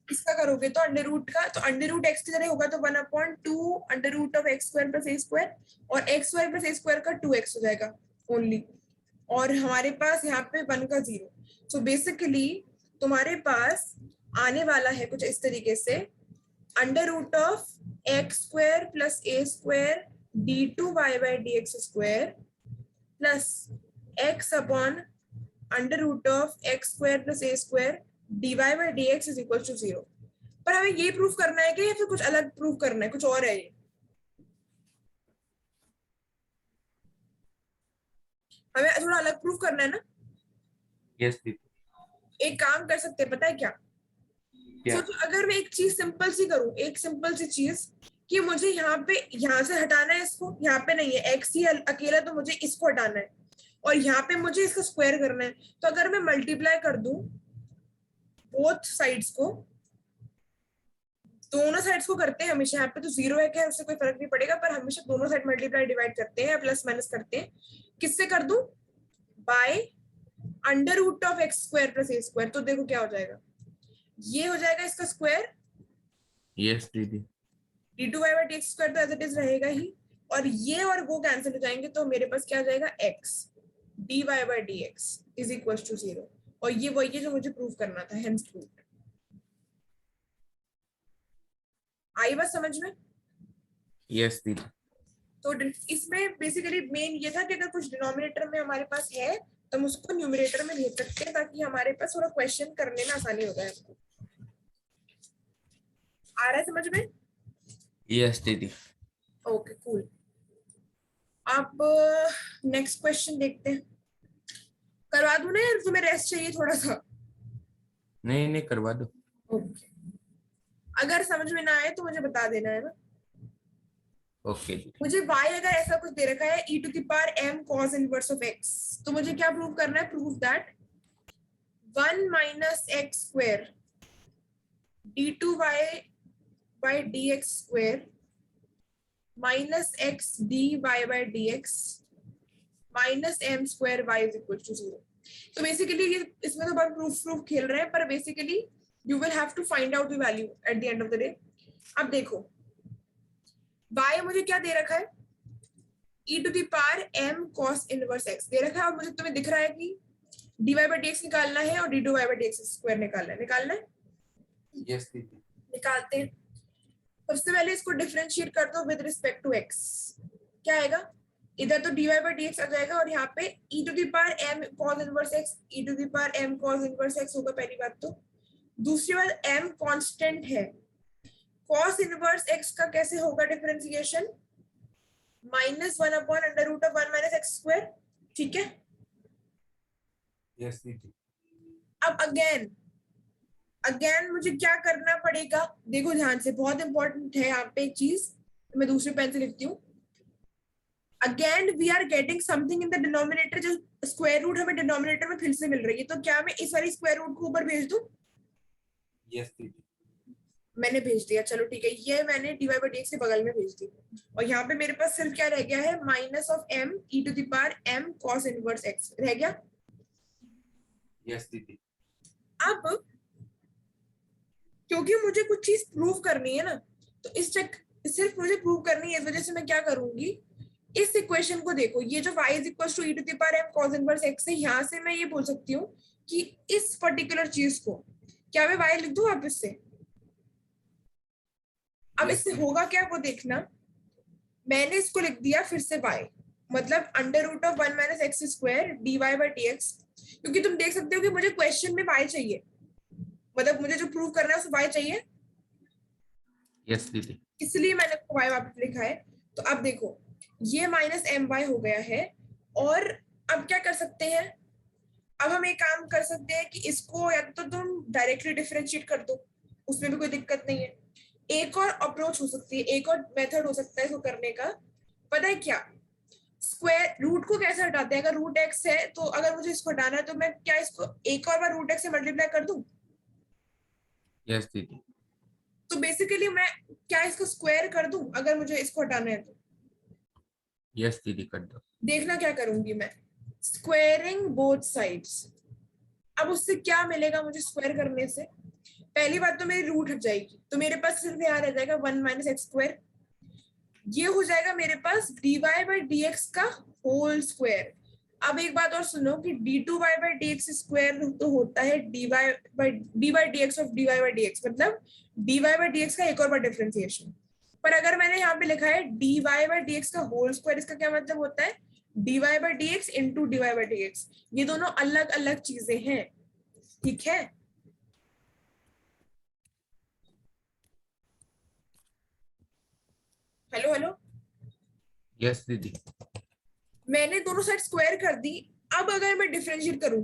इसका करोगे तो अंडर रूट का, तो अंडर रूट एक्स की जगह होगा तो 1/2 under root of x square plus A square और एक्स स्क्वायर प्लस ए स्क्वायर का 2x हो जाएगा ओनली. और हमारे पास यहाँ पे 1 का 0. सो बेसिकली तुम्हारे पास आने वाला है कुछ इस तरीके से, under root of x square plus A square d2y by dx square plus x upon under root of x square plus A square dy by dx is equal to 0. पर हमें ये प्रूफ करना है कि या फिर कुछ अलग प्रूफ करना है, कुछ और है ये, हमें थोड़ा अलग प्रूफ करना है ना. यस दीदी. एक काम कर सकते हैं, पता है क्या, क्या? सोचो अगर मैं एक चीज सिंपल सी करूं, एक सिंपल सी चीज कि मुझे यहाँ पे यहाँ से हटाना है, इसको यहाँ पे नहीं है x ही अकेला, तो मुझे इसको हटाना है और यहाँ पे मुझे इसका स्क्वायर करना है. तो अगर मैं मल्टीप्लाई कर दूं बोथ साइड्स को, दोनों साइड्स को करते हैं हमेशा, यहाँ पे तो 0 है क्या, उससे कोई फर्क नहीं पड़ेगा, पर हमेशा दोनों साइड मल्टीप्लाई डिवाइड करते हैं या प्लस माइनस करते हैं. किससे कर दूं, by under root of x square plus A square. तो देखो क्या हो जाएगा, ये हो जाएगा इसका स्क्वायर, यस दीदी. d2y by dx स्क्वायर तो एज इट इज रहेगा ही, और ये और वो कैंसिल हो जाएंगे तो मेरे पास क्या आ जाएगा, x dy by dx is equal to 0. और ये वही है जो मुझे प्रूव करना था, हेंस प्रूव्ड. आई बात समझ में. यस दीदी. तो इसमें बेसिकली मेन ये था कि अगर कुछ डिनोमिनेटर में हमारे पास है तो हम उसको न्यूमरेटर में भेज सकते हैं ताकि हमारे पास थोड़ा क्वेश्चन करने में आसानी हो जाए. आ रहा है समझ में. यस दीदी. Okay cool. अब नेक्स्ट क्वेश्चन देखते हैं. करवा दूं ना यार, तुम्हें रेस्ट चाहिए थोड़ा सा. नहीं नहीं करवा दो. ओके, अगर समझ में ना आए तो मुझे बता देना है ना. ओके जी. मुझे y अगर ऐसा कुछ दे रखा है e to the power m cos inverse of x, तो मुझे क्या प्रूव करना है, prove that 1 minus x square d2y by dx square minus x dy by dx minus m square y is equal to 0. तो basically ये इसमें तो बहुत प्रूफ खेल रहे हैं, पर basically you will have to find out the value at the end of the day. अब देखो y मुझे क्या दे रखा है, e to the power m cos inverse x दे रखा है, और मुझे तुम्हें दिख रहा है कि dy by dx निकालना है और d2y by dx स्क्वायर निकालना है. यस दीदी. निकालते हैं. सबसे पहले इसको डिफरेंशिएट कर दो विद रिस्पेक्ट टू x. क्या आएगा, इधर तो dy by dx आ जाएगा और यहाँ पे e to the power m cos inverse x, e to the power m cos inverse x होगा पहली बात. तो दूसरी बात m कांस्टेंट है, cos इनवर्स x का कैसे होगा differentiation, -1 upon under root of 1 minus x square. ठीक है. यस दीदी. अब अगेन मुझे क्या करना पड़ेगा, देखो ध्यान से, बहुत इंपॉर्टेंट है यहाँ पे एक चीज, मैं दूसरे पेन से लिखती हूँ. Again we are getting something in the denominator, जो स्क्वायर रूट हमें डिनोमिनेटर में फिर से मिल रही है. तो क्या मैं इस वाली स्क्वायर रूट को ऊपर भेज दूं, यस दीदी. मैंने भेज दिया, चलो ठीक है, ये मैंने dy बाई dx के बगल में भेज दी। और यहाँ पे मेरे पास सिर्फ क्या रह गया है, minus of m e to the power m cos inverse x रह गया। यस दीदी। अब क्योंकि मुझे कुछ चीज प्रूव करनी है ना, तो इस चेक सिर्फ मुझे प्रूव करनी है, इस वजह से मैं क्या करूंगी, इस इक्वेशन को देखो, ये जो y is equal to e to the power m cos inverse x है, यहाँ से मैं ये बोल सकती हूँ कि इस पर्टिकुलर चीज को क्या मैं y लिख दूं वापस से। अब इससे होगा क्या वो देखना, मैंने इसको लिख दिया फिर से y, मतलब under root of 1 minus x square d Y by D x, क्योंकि तुम देख सकते हो कि मुझे क्वेश्चन में y चाहिए, मतलब मुझे जो प्रूव करना है उसमें y चाहिए, यस दीदी। इसलिए मैंने y वापस लिखा है। तो अब देखो ये माइनस एम वाई हो गया है, और अब क्या कर सकते हैं, अब हम एक काम कर सकते हैं कि इसको या तो तुम डायरेक्टली डिफरेंशिएट कर दो, उसमें भी कोई दिक्कत नहीं है। एक और अप्रोच हो सकती है, एक और मेथड हो सकता है इसको करने का, पता है क्या, स्क्वायर रूट को कैसे हटाते हैं, अगर रूट एक्स है तो अगर मुझे इसको हटाना है तो मैं क्या इसको एक और बार रूट एक्स से मल्टीप्लाई कर दूं, यस दीदी। तो बेसिकली मैं क्या इसको स्क्वायर कर दूं अगर मुझे इसको हटाना है तो। यस दीदी कर दो। देखना क्या करूंगी मैं, स्क्वायरिंग बोथ साइड्स। अब उससे क्या मिलेगा मुझे स्क्वायर करने से, पहली बात तो मेरी रूट हट जाएगी, तो मेरे पास सिर्फ यहाँ रह जाएगा 1 माइनस एक्स स्क्वायर, ये हो जाएगा मेरे पास dy बाई डी एक्स का होल स्क्वायर। अब एक बात और सुनो कि d2y by D x square तो होता है dy by D x of dy by D x, मतलब dy बाई डी एक्स का एक और बार डिफरेंशिएशन। पर अगर मैंने यहाँ पे लिखा है dy बाई डी एक्स का होल स्क्वायर, इसका क्या मतलब होता है, dy by D x into dy by D x, ये दोनों अलग अलग चीजें हैं, ठीक है। हेलो हेलो, यस दीदी। मैंने दोनों साइड स्क्वायर कर दी। अब अगर मैं डिफरेंशिएट करूं,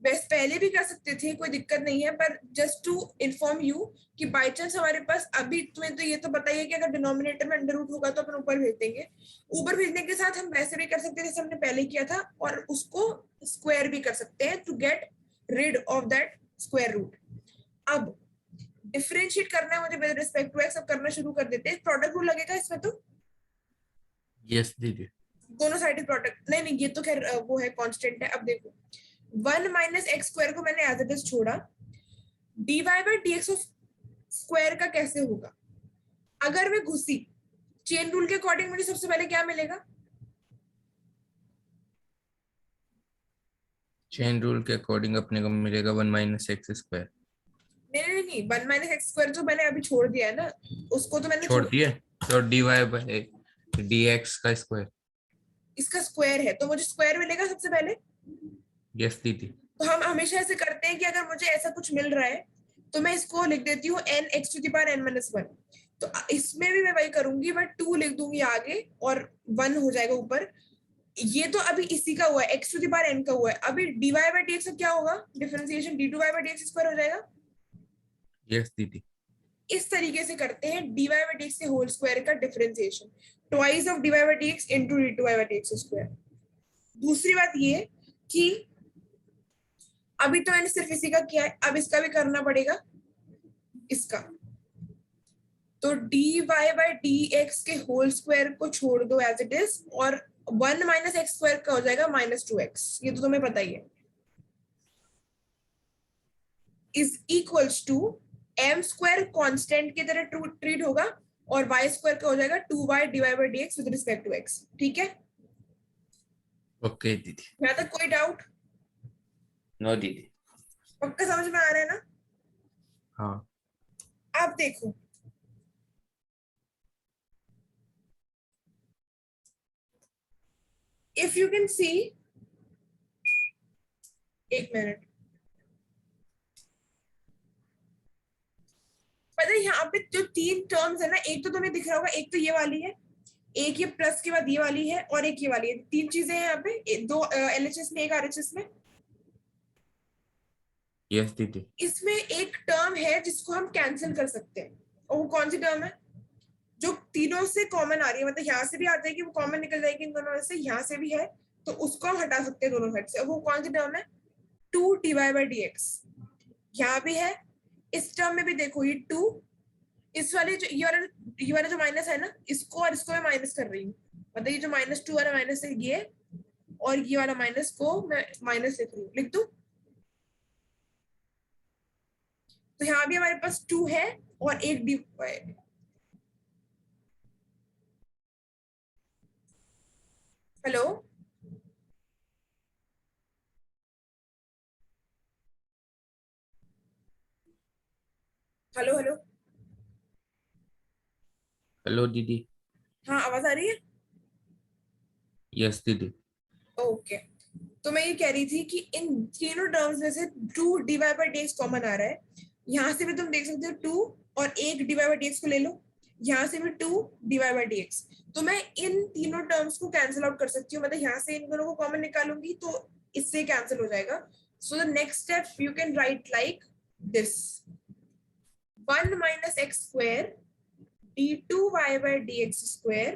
बस पहले भी कर सकते थे, कोई दिक्कत नहीं है, पर जस्ट टू इन्फॉर्म यू कि बाय चांस हमारे पास अभी तुम्हें तो ये तो बताइए कि अगर डिनोमिनेटर में अंडर रूट होगा तो अपन ऊपर भेज देंगे, ऊपर भेजने के साथ हम वैसे भी कर सकते हैं जैसे हमने पहले किया था, और उसको स्क्वायर भी कर सकते हैं to get rid of that square root. अब डिफरेंशिएट करना है मुझे विद रिस्पेक्ट टू एक्स, अब करना शुरू कर देते हैं। प्रोडक्ट रूल लगेगा इसमें तो, यस दीदी। दोनों साइड प्रोडक्ट, नहीं नहीं ये तो खैर वो है कांस्टेंट है। अब देखो 1 माइनस एक्स स्क्वायर को मैंने एज इट इज छोड़ा, dy by D x of square का कैसे होगा, अगर मैं घुसी चेन रूल के अकॉर्डिंग मुझे सबसे पहले क्या मिलेगा, चेन रूल के अकॉर्डिंग अपने को मिलेगा 1 माइनस एक्स स्क्वायर। नहीं नहीं नहीं 1 माइनस एक्स स्क्वायर जो मैंने अभी छोड़ दिया है ना, उसको तो मैंने छोड़ दिए तो dy बाई dx का स्क्वायर। इसका स्क्वायर है तो मुझे स्क्वायर मिलेगा सबसे पहले। यस दीदी। तो हम हमेशा ऐसे करते हैं कि अगर मुझे ऐसा कुछ मिल रहा है तो मैं इसको लिख देती हूँ n x to the power n minus 1, तो इसमें भी मैं वही करूंगी, बट 2 लिख दूंगी आगे और 1 हो जाएगा ऊपर। ये तो अभी इसी का हुआ है, x to the power n का हुआ है, अभी dy बाई dx का क्या होगा, differentiation d2y by dx square हो जाएगा। यस दीदी। इस तरीके से करते हैं dy बाई dx के होल स्क्वायर का differentiation, twice of dy by dx into d2y by dx square. दूसरी बात ये कि अभी तो मैंने सिर्फ इसी का किया है, अब इसका भी करना पड़ेगा इसका, तो dy बाई dx के होल स्क्वायर को छोड़ दो एज इट इज, और 1 माइनस एक्स स्क्वायर का हो जाएगा माइनस 2x, ये तो तुम्हें पता ही है, is equals to m square constant की तरह ट्रीट होगा, और y स्क्वायर का हो जाएगा 2y divide by dx with respect to x, ठीक है। ओके दीदी। यहाँ तक कोई डाउट? नो दीदी। पक्का समझ में आ रहा है ना? हाँ। आप देखो इफ यू कैन सी, एक मिनट, पता है यहाँ पे जो 3 टर्म्स है ना, एक तो तुम्हें दिख रहा होगा, एक तो ये वाली है, एक ये प्लस के बाद ये वाली है, और एक ये वाली है, 3 चीजें हैं यहाँ पे, 2 LHS में, एक RHS में। यस दीदी। इसमें एक टर्म है जिसको हम कैंसिल कर सकते हैं, और वो कौन सी टर्म है, जो तीनों से कॉमन आ रही है, मतलब यहाँ से भी आ जाएगी, वो कॉमन निकल जाएगी इन दोनों में से, यहाँ से भी है, तो उसको हम हटा सकते हैं दोनों साइड से। वो कौन सी टर्म है, 2 dy बाई dx, यहाँ भी है, इस टर्म में भी देखो ये 2, इस वाले जो ये वाला जो माइनस है ना, इसको और इसको मैं माइनस कर रही हूँ, मतलब ये जो -2 वाला माइनस है ये, और ये वाला माइनस को मैं माइनस लिख रही हूँ, लिख दूं? तो यहाँ भी हमारे पास 2 है और एक D. Hello, hello, hello. Hello दीदी। हाँ, आवाज आ रही है? यस दीदी। ओके। तो मैं ये कह रही थी कि इन तीनों टर्म्स में से 2 डिवाइड बाई dx कॉमन आ रहा है। यहाँ से भी तुम देख सकते हो 2, और एक डिवाइड बाई dx को ले लो, यहाँ से भी 2 डिवाइड बाई dx। तो मैं इन तीनों टर्म्स को कैंसिल आउट कर सकती हूँ, मतलब यहाँ से इन दोनों को कॉमन निकालूंगी तो इससे कैंसिल हो जाएगा। So the next step you can right like this: 1 minus x square d2y by dx square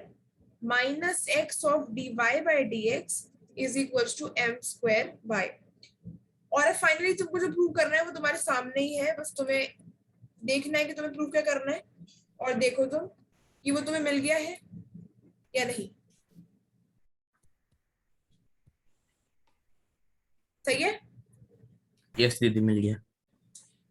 minus x of dy by dx is equals to m square y। और फाइनली तुमको जो prove करना है वो तुम्हारे सामने ही है, बस तुम्हें देखना है कि तुम्हें प्रूव क्या करना है, और देखो तुम कि वो तुम्हें मिल गया है या नहीं। सही है? यस दीदी मिल गया।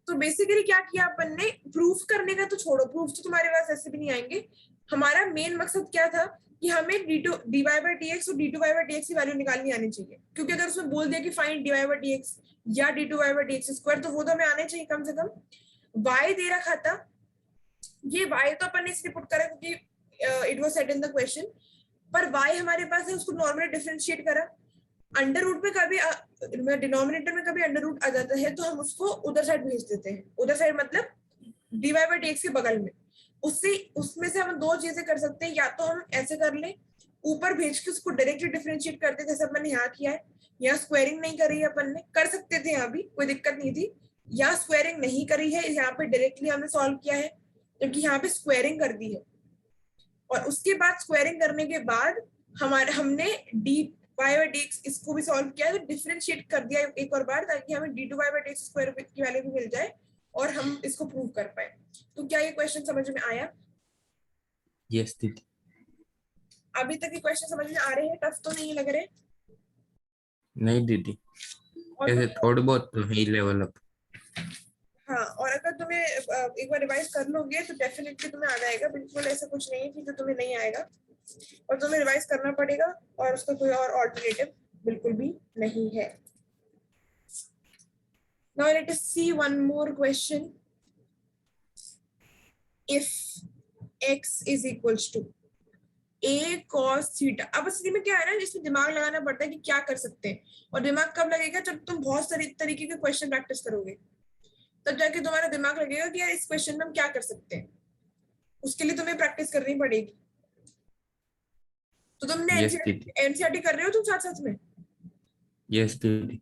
तो बेसिकली क्या किया अपन ने, प्रूफ करने का तो छोड़ो, प्रूफ तो तुम्हारे पास ऐसे भी नहीं आएंगे। हमारा मेन मकसद क्या था कि हमें dy by dx और d2y by dx की वैल्यू निकालनी आनी चाहिए, क्योंकि अगर उसमें बोल दिया कि फाइंड dy by dx या d2y by dx स्क्वायर, तो वो तो हमें आने चाहिए कम से कम। y दे रखा था, ये y तो अपन ने इसलिए पुट करा क्योंकि it was set in the question, पर y हमारे पास है, उसको नॉर्मली डिफरेंशिएट करा। अंडर रूट में कभी डिनोमिनेटर में कभी अंडर रूट आ जाता है तो हम उसको उधर साइड भेज देते हैं, उधर साइड मतलब dy by dx के बगल में। उससे उसमें से हम दो चीजें कर सकते हैं, या तो हम ऐसे कर ले, ऊपर भेज के उसको डायरेक्टली डिफरेंशिएट करते जैसे अपन ने यहाँ किया है, या स्क्वायरिंग नहीं करी है अपन ने, कर सकते थे यहाँ भी, कोई दिक्कत नहीं थी। या स्क्वायरिंग नहीं करी है, यहाँ पे डायरेक्टली हमने सॉल्व किया है, क्योंकि यहाँ पे स्क्वायरिंग कर दी है। और उसके बाद स्क्वायरिंग करने के बाद हमारे हमने d Y by D x इसको भी सॉल्व किया, तो डिफरेंशिएट कर दिया एक और बार, ताकि हमें d two Y by D x square की वैल्यू भी मिल जाए और हम इसको प्रूव कर पाए। तो क्या ये क्वेश्चन समझ में आया? यस दीदी। अभी तक ये क्वेश्चन समझ में आ रहे हैं? टफ तो नहीं लग रहे? नहीं दीदी, और ऐसे तुम, थोड़े बहुत तो है लेवल अप। हाँ, और अगर तुम्हें एक बार रिवाइज कर लोगे तो डेफिनेटली तुम्हें आ जाएगा, बिल्कुल ऐसा कुछ नहीं है कि जो तुम्हें नहीं आएगा, और तुम्हें रिवाइज करना पड़ेगा, और उसका कोई और ऑल्टरनेटिव बिल्कुल भी नहीं है। Now let us see one more question. If x is equals to a cos theta, अब इस में क्या है ना, इसमें दिमाग लगाना पड़ता है कि क्या कर सकते हैं, और दिमाग कब लगेगा? जब तुम बहुत सारी तरीके के क्वेश्चन प्रैक्टिस करोगे, तब जाके तुम्हारा दिमाग लगेगा कि यार इस क्वेश्चन में हम क्या कर सकते हैं। उसके लिए तुम्हें प्रैक्टिस करनी पड़ेगी। तो तुमने यस दीदी। एनसीईआरटी कर रहे हो तुम साथ साथ में? यस दीदी।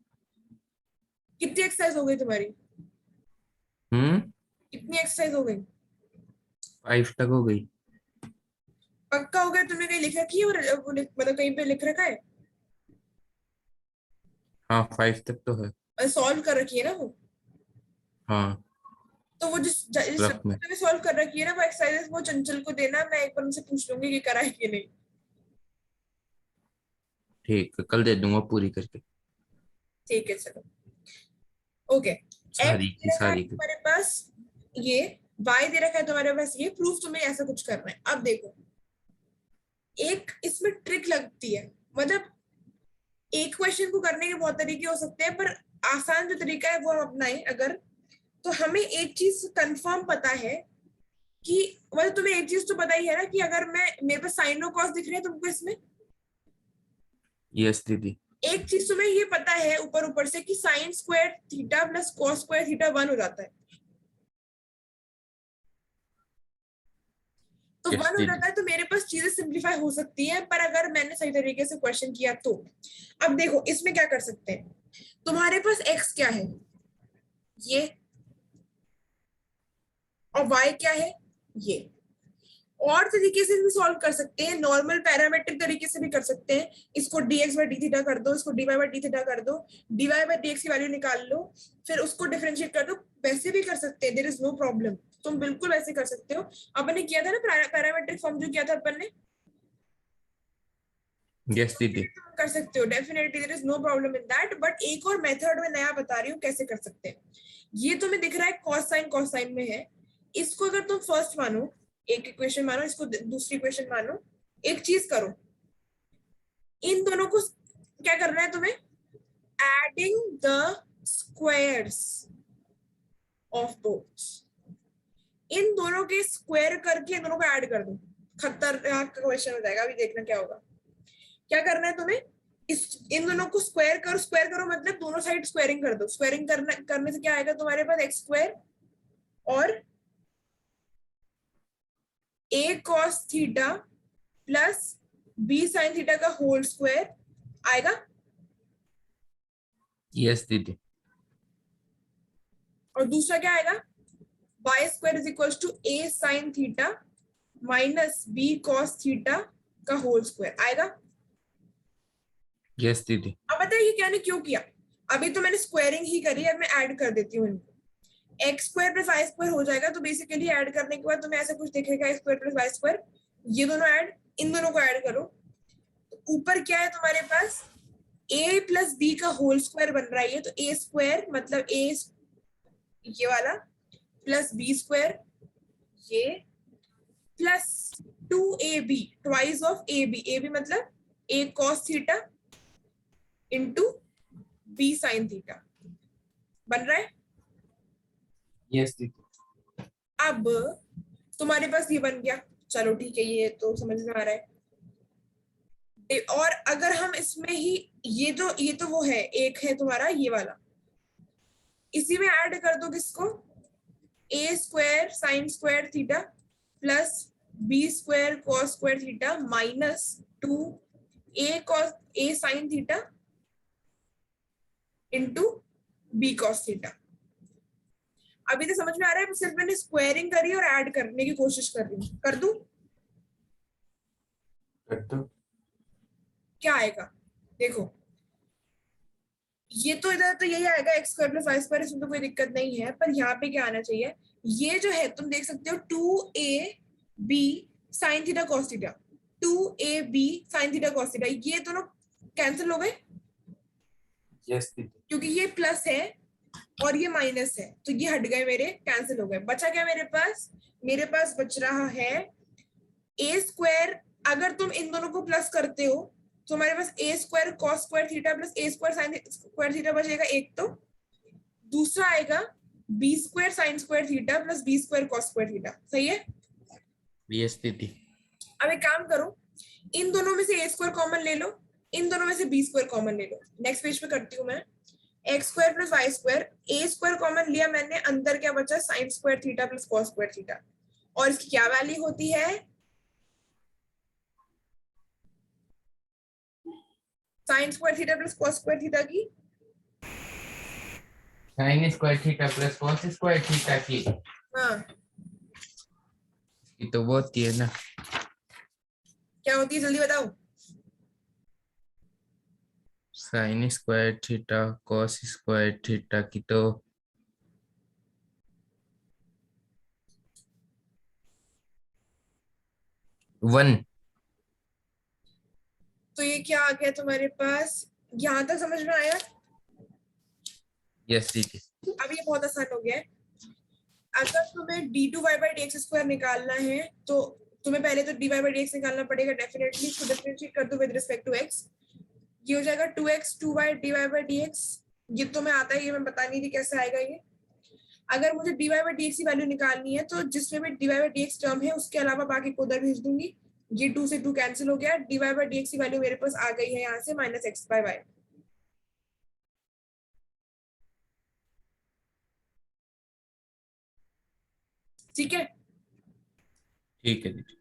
कितनी एक्सरसाइज हो गई तुम्हारी? हम्म। कितनी एक्सरसाइज हो गई? 5 तक हो गई। पक्का हो गया? तुमने कहीं लिख रखी है? और मतलब कहीं पे लिख रखा है? हाँ 5 तक तो है। सॉल्व कर रखी है ना वो? हाँ तो वो जिस रफ में। तुमने सॉल्व कर रखी है ना वो एक्सरसाइजेस, वो चंचल को देना, मैं एक बार उनसे पूछ लूंगी कि करा है कि नहीं। ठीक है, कल दे दूंगा पूरी करके। ठीक है, चलो। ओके। एक्स सारी दे की रखा है सारी की। तुम्हारे पास ये, वाई दे रखा है तुम्हारे पास ये, प्रूफ तुम्हें ऐसा कुछ करना है। अब देखो, एक इसमें ट्रिक लगती है, मतलब एक क्वेश्चन को करने के बहुत तरीके हो सकते हैं, पर आसान जो तरीका है वो हम अपनाएं अगर, तो हमें एक चीज कंफर्म पता है कि, मतलब तुम्हें एक चीज तो पता ही है ना कि अगर मैं, मेरे पास साइन और कॉस दिख रहे हैं तुमको इसमें, यस दीदी। एक चीज तुम्हें ये पता है ऊपर ऊपर से कि sign square theta plus cos square theta 1 हो जाता है। तो यस 1 हो दीदी। जाता है, तो मेरे पास चीजें सिंप्लीफाई हो सकती है, पर अगर मैंने सही तरीके से क्वेश्चन किया तो। अब देखो इसमें क्या कर सकते हैं, तुम्हारे पास x क्या है, ये, और y क्या है, ये, और तरीके से भी सॉल्व कर सकते हैं, नॉर्मल पैरामेट्रिक तरीके से भी कर सकते हैं। इसको dx बाय डी थीटा कर दो, इसको dy बाय डी थीटा कर दो, dy बाय dx की वैल्यू निकाल लो, फिर उसको डिफरेंशिएट कर दो, वैसे भी कर सकते हैं, देयर इज नो प्रॉब्लम। तुम बिल्कुल वैसे कर सकते हो। अपन ने किया था ना पैरामेट्रिक फॉर्म जो किया था अपन ने, यस दीदी। तुम कर सकते हो definitely, there is no problem in that. But एक और मेथड में नया बता रही हूँ कैसे कर सकते हैं। ये तुम्हें दिख रहा है कॉस साइन में है, इसको अगर तुम फर्स्ट मानो, एक इक्वेशन मानो, इसको दूसरी इक्वेशन मानो, एक चीज करो, इन दोनों को क्या करना है तुम्हें, adding the squares of both, इन दोनों के स्क्वायर करके इन दोनों को ऐड कर दो। खतरनाक क्वेश्चन हो जाएगा, अभी देखना क्या होगा। क्या करना है तुम्हें, इन दोनों को स्क्वायर करो, स्क्वायर करो मतलब दोनों साइड स्क्वायरिंग कर दो। स्क्वायरिंग करने से क्या आएगा तुम्हारे पास, एक्स स्क्वायर और a cos theta plus b sin theta का होल स्क्वायर आएगा। यस दीदी। और दूसरा क्या आएगा, y square is equal to a sin theta minus b cos theta का होल स्क्वायर आएगा। यस दीदी। अब बताइए क्या ने क्यों किया, अभी तो मैंने स्क्वायरिंग ही करी, अब मैं ऐड कर देती हूँ इनको। X square plus Y square हो जाएगा, तो बेसिकली ऐड करने के बाद तुम्हें ऐसा कुछ दिखेगा, x square plus Y square, ये दोनों ऐड, इन दोनों को ऐड करो, ऊपर क्या है तुम्हारे पास, a प्लस बी का होल स्क्वायर बन रहा है, तो a स्क्वायर मतलब a ये वाला प्लस b स्क्वायर ये plus 2ab twice of ab मतलब a cos theta into b sin theta बन रहा है। यस दीदी। अब तुम्हारे पास ये बन गया, चलो ठीक है, ये तो समझ में आ रहा है। और अगर हम इसमें ही ये तो वो है, एक है तुम्हारा ये वाला, इसी में ऐड कर दो किसको, a square sine square theta plus b square cos square theta minus 2 a sine theta into b cos theta. अभी तो समझ में आ रहा है, सिर्फ मैंने स्क्वायरिंग करी और ऐड करने की कोशिश कर रही हूँ, कर दूं कर दो। क्या आएगा, देखो ये तो इधर तो यही आएगा, x square plus Y square, इसमें तो कोई दिक्कत नहीं है, पर यहाँ पे क्या आना चाहिए, ये जो है तुम देख सकते हो 2ab sign theta cos theta, 2ab sign theta cos theta, ये दोनों कैंसिल हो गए यस दीदी। क्योंकि ये प्लस है और ये माइनस है, तो ये हट गए मेरे, कैंसिल हो गए। बचा क्या मेरे पास बच रहा है ए स्क्वायर, अगर तुम इन दोनों को प्लस करते हो तो हमारे पास A square cos square theta plus A square sine square theta बचेगा एक, तो दूसरा आएगा B square sine square theta plus B square cos square theta, सही है। यस दीदी। अब एक काम करो, इन दोनों में से ए स्क्वायर कॉमन ले लो, इन दोनों में से बी स्क्वायर कॉमन ले लो। नेक्स्ट पेज पे करती हूँ मैं, X square plus Y square, A square common लिया मैंने, अंदर क्या बचा, sine square theta plus cos square theta, और इसकी क्या वैल्यू होती है, sine square theta plus cos square theta की, sine square theta plus cos square theta की, हाँ ये तो बहुत ही है ना। क्या होती है जल्दी बताओ, sign square theta cos square theta की तो 1। तो ये क्या आ गया तुम्हारे पास, यहाँ तक समझ में आया। यस दीदी। अब ये बहुत आसान हो गया है, अगर तुम्हें d2y/dx² निकालना है तो तुम्हें पहले तो dy/dx निकालना पड़ेगा डेफिनेटली, इसको डिफरेंशिएट कर दो विद रिस्पेक्ट टू x, ये हो जाएगा 2x 2y dy/dx, ये तो मैं आता है, ये मैं बता नहीं थी कैसे आएगा ये। अगर मुझे dy/dx की वैल्यू निकालनी है तो जिसमें भी dy/dx टर्म है उसके अलावा बाकी को उधर भेज दूंगी, ये 2 से 2 कैंसिल हो गया, dy/dx की वैल्यू मेरे पास आ गई है यहाँ से -x/y। ठीक है, ठीक है दीदी।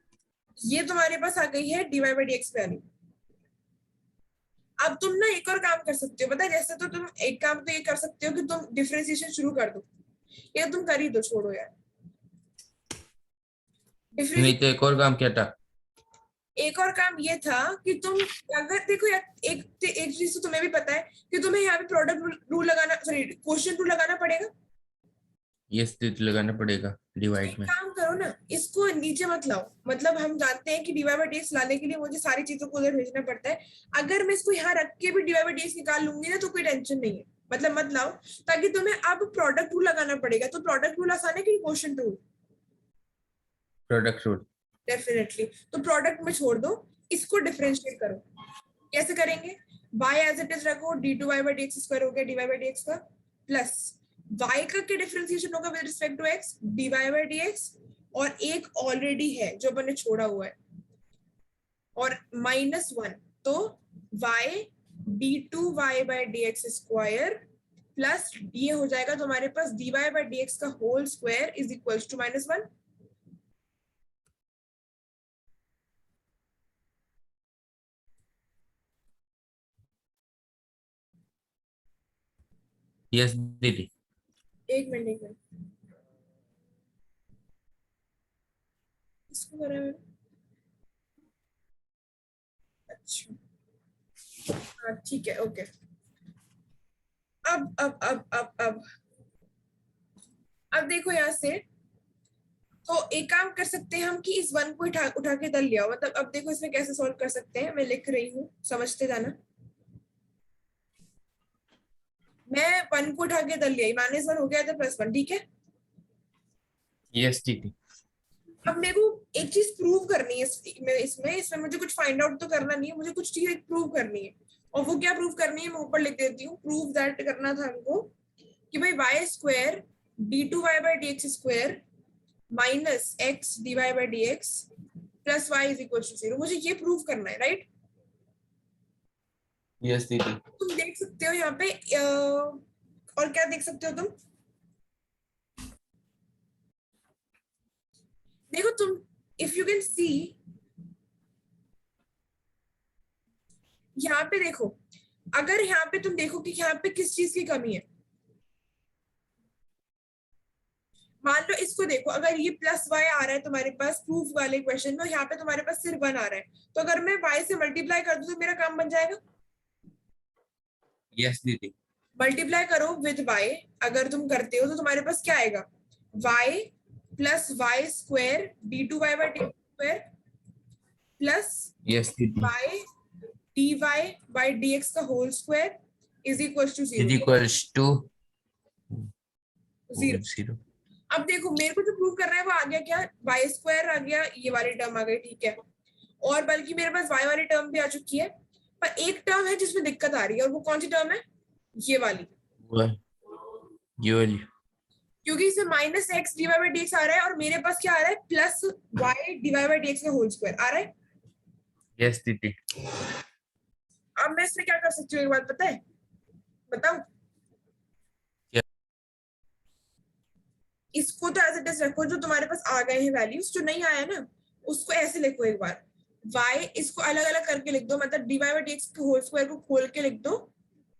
ये तुम्हारे पास आ गई है dy/dx वैल्यू। अब तुम ना एक और काम कर सकते हो, पता है जैसे, तो तुम एक काम तो ये कर सकते हो कि तुम डिफरेंशिएशन शुरू कर दो, या तुम कर ही दो, छोड़ो यार, नहीं तो एक और काम क्या था? एक और काम ये था कि तुम, अगर देखो यार, एक एक चीज तो तुम्हें भी पता है कि तुम्हें यहाँ पे प्रोडक्ट रूल लगाना, सॉरी क्वोशिएंट रूल लगाना पड़ेगा। यस दीदी, लगाना पड़ेगा तो डिवाइड एक में। काम करो ना, इसको नीचे मत लाओ, मतलब हम जानते हैं कि डीवाई बाई डीएक्स लाने के लिए मुझे सारी चीजों को उधर भेजना पड़ता है। अगर मैं इसको यहाँ रख के भी डीवाई बाई डीएक्स निकाल लूंगी ना तो कोई टेंशन नहीं है, मतलब मत लाओ, ताकि तुम्हें अब प्रोडक्ट रूल लगाना पड़ेगा। तो प्रोडक्ट रूल आसान है कि quotient rule? Product rule. Definitely. तो प्रोडक्ट में छोड़ दो, इसको डिफरेंशिएट करो। कैसे करेंगे? y एज इट इज रखो, d two Y by D x square हो गया d Y by D x का, प्लस y का क्या डिफरेंशिएशन होगा with respect to x, d Y by D x, और एक ऑलरेडी है जो अपन ने छोड़ा हुआ है, और -1, तो y D two Y by D x square plus ये हो जाएगा तुम्हारे पास D Y by D x का whole square is equal to -1। Yes दीदी। एक मिनट एक मिनट, इसको करा मैंने, अच्छा हाँ ठीक है ओके। अब देखो यहाँ से, तो एक काम कर सकते हैं हम कि इस वन को उठा के इधर ले आओ। मतलब अब देखो इसमें कैसे सॉल्व कर सकते हैं, मैं लिख रही हूँ, समझते जाना। मैं वन को उठा के इधर ले आई, -1 हो गया था +1, ठीक है। यस दीदी। अब मेरे को एक चीज प्रूव करनी है इसमें मुझे कुछ फाइंड आउट तो करना नहीं है, मुझे कुछ चीज प्रूव करनी है। और वो क्या प्रूव करनी है, मैं ऊपर लिख देती हूँ। प्रूव दैट करना था हमको कि भाई y square D two Y by D x square minus x d Y by D x plus y is equal to 0, मुझे ये प्रूव करना है, राइट? यस दीदी। तुम देख सकते हो यहाँ पे और क्या देख सकते हो तुम? देखो तुम, इफ यू कैन सी, यहाँ पे देखो, अगर यहाँ पे तुम देखो कि यहाँ पे किस चीज की कमी है, मान लो इसको देखो, अगर ये +y आ रहा है तुम्हारे पास प्रूफ वाले क्वेश्चन में, यहाँ पे तुम्हारे पास सिर्फ 1 आ रहा है, तो अगर मैं y से मल्टीप्लाई कर दूं तो मेरा काम बन जाएगा। यस दीदी। मल्टीप्लाई करो विद y, अगर तुम करते हो तो तुम्हारे पास क्या आएगा, y plus Y square D two Y by D square plus yes दीदी। y D Y by D x का whole square is equal to is 0। Equals to 0। 0। अब देखो मेरे को जो प्रूव करना है वो आ गया, क्या वाई स्क्वायर आ गया, ये वाली टर्म आ गई, ठीक है। और बल्कि मेरे पास वाई वाली टर्म भी आ चुकी है, पर एक टर्म है जिसमें दिक्कत आ रही है, और वो कौन सी टर्म है, ये वाली। ये वाली। क्योंकि इसमें -x डिवाइड बाई dx आ रहा है और मेरे पास क्या आ रहा है, +y डिवाइड बाई dx का होल स्क्वायर आ रहा है। यस दीदी। अब मैं इसमें क्या कर सकती हूँ, एक बात पता है, बताऊं? इसको तो एज इट इज रखो, जो तुम्हारे पास आ गए हैं वैल्यूज, जो नहीं आया ना उसको ऐसे लिखो एक बार, y इसको अलग अलग करके लिख दो, मतलब dy बाई dx के होल स्क्वायर को खोल के लिख दो,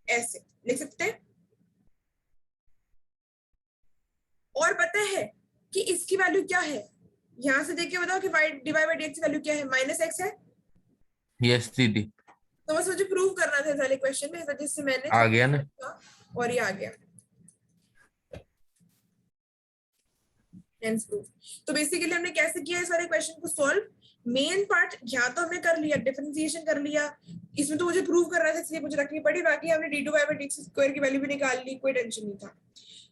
ऐसे लिख सकते हैं। और पता है कि इसकी वैल्यू क्या है, यहां से देख के बताओ कि y dy बाई dx की वैल्यू क्या है, -x है। यस दीदी। तो बस मुझे प्रूव करना था वाले क्वेश्चन में, इस वजह से मैंने आ गया ना? और ये आ गया। तो बेसिकली हमने कैसे किया इस वाले क्वेश्चन को सॉल्व, मेन पार्ट यहाँ तो हमने कर लिया, डिफरेंशिएशन कर लिया, इसमें तो मुझे प्रूव करना था इसलिए मुझे रखनी पड़ी, बाकी हमने d two Y by D square की वैल्यू भी निकाल ली, कोई टेंशन नहीं था।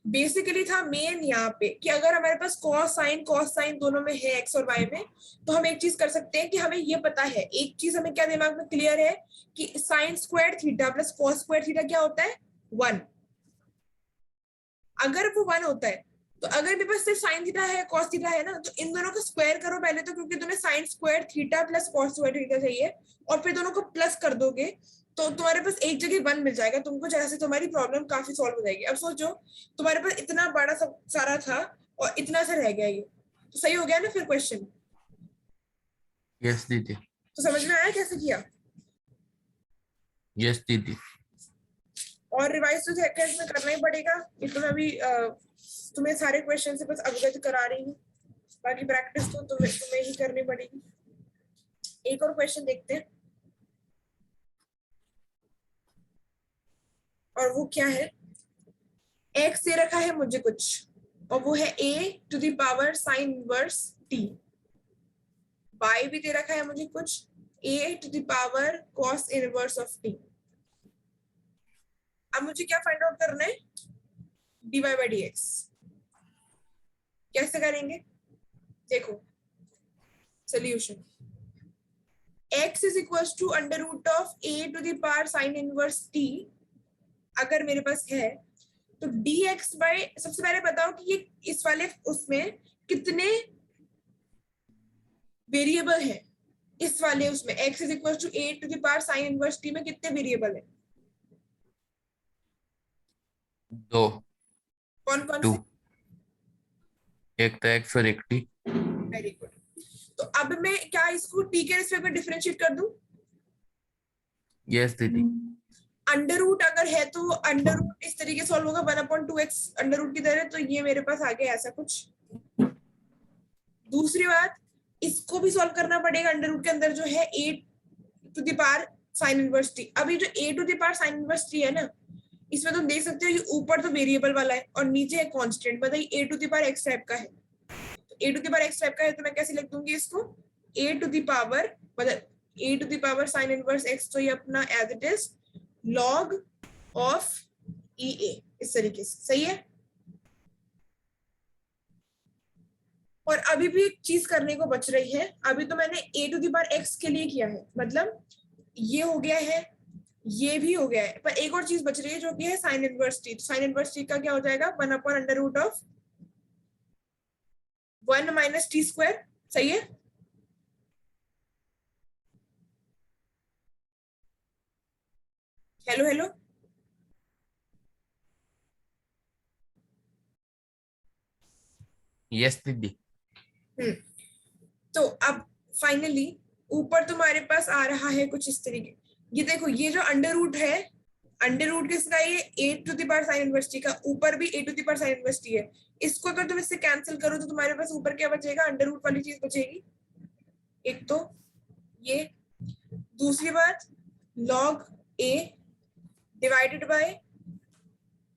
बेसिकली था मेन यहाँ पे कि अगर हमारे पास कॉस साइन दोनों में है एक्स और वाई में, तो हम एक चीज कर सकते हैं कि हमें ये पता है, एक चीज हमें क्या दिमाग में क्लियर है कि sign square theta plus cos square theta क्या होता है, 1। अगर वो 1 होता है तो अगर मेरे पास सिर्फ साइन थीटा है कॉस थीटा है ना, तो इन दोनों को स्क्वायर करो पहले तो, क्योंकि तुम्हें sign square theta plus cos square theta चाहिए, और फिर दोनों को प्लस कर दोगे तो तुम्हारे पास एक जगह 1 मिल जाएगा तुमको, जैसे तुम्हारी प्रॉब्लम काफी सॉल्व हो जाएगी। अब सोचो तुम्हारे पास इतना बड़ा सब सारा था और इतना सा रह गया, ये तो सही हो गया ना फिर क्वेश्चन। यस दीदी। तो समझ में आया कैसे किया? यस दीदी। और रिवाइज तो खैर इसमें करना ही पड़ेगा, ये तो मैं अभी तुम्हें सारे क्वेश्चन से बस अवगत करा रही हूँ। बाकी प्रैक्टिस तो तुम्हें ही करनी पड़ेगी। एक और क्वेश्चन देखते हैं, और वो क्या है, एक्स दे रखा है मुझे कुछ, और वो है a to the power sine inverse t। y भी दे रखा है मुझे कुछ, a to the power cos inverse of t। अब मुझे क्या फाइंड आउट करना है, dy by dx। कैसे करेंगे, देखो solution, x is equal to under root of a to the power sine inverse t अगर मेरे पास है, तो dx बाय, सबसे पहले बताओ कि ये इस वाले उसमें कितने वेरिएबल है, इस वाले उसमें x is equal to a to the power sine inverse t में कितने वेरिएबल है, दो, कौन कौन टू, से। एक तो एक्स और एक टी। Very good. तो अब मैं क्या इसको t के रिस्पेक्ट में डिफरेंशिएट कर दूं, यस दीदी। अंडर रूट अगर है तो अंडर रूट इस तरीके सॉल्व होगा 1/2x अंडर रूट की तरह, तो ये मेरे पास आ गया ऐसा कुछ। दूसरी बात, इसको भी सॉल्व करना पड़ेगा, अंडर रूट के अंदर जो है a to the power sine inverse t। अब ये जो a to the power sine inverse t है ना, इसमें तुम देख सकते हो ये ऊपर तो वेरिएबल वाला है और नीचे है कांस्टेंट, मतलब a to the power x type का है। तो a to the power x type का है तो मैं कैसे लिख दूंगी इसको, a टू द पावर, मतलब a to the power sine inverse x, तो ये अपना as it is log of EA, इस तरीके से, सही है। और अभी भी एक चीज करने को बच रही है, अभी तो मैंने a to the power x के लिए किया है, मतलब ये हो गया है, ये भी हो गया है, पर एक और चीज बच रही है जो कि है sign inverse t। Sign inverse t का क्या हो जाएगा, 1/√1 माइनस टी स्क्वायर, सही है। हेलो हेलो, यस दीदी। तो अब फाइनली ऊपर तुम्हारे पास आ रहा है कुछ इस तरीके, ये देखो ये जो अंडर रूट है, अंडर रूट किसका, ये a to the power sine inverse t का, ऊपर भी a to the power sine inverse t है। इसको अगर तुम इससे कैंसिल करो तो तुम्हारे पास ऊपर क्या बचेगा, अंडर रूट वाली चीज बचेगी, एक तो ये। दूसरी बात, log a divided by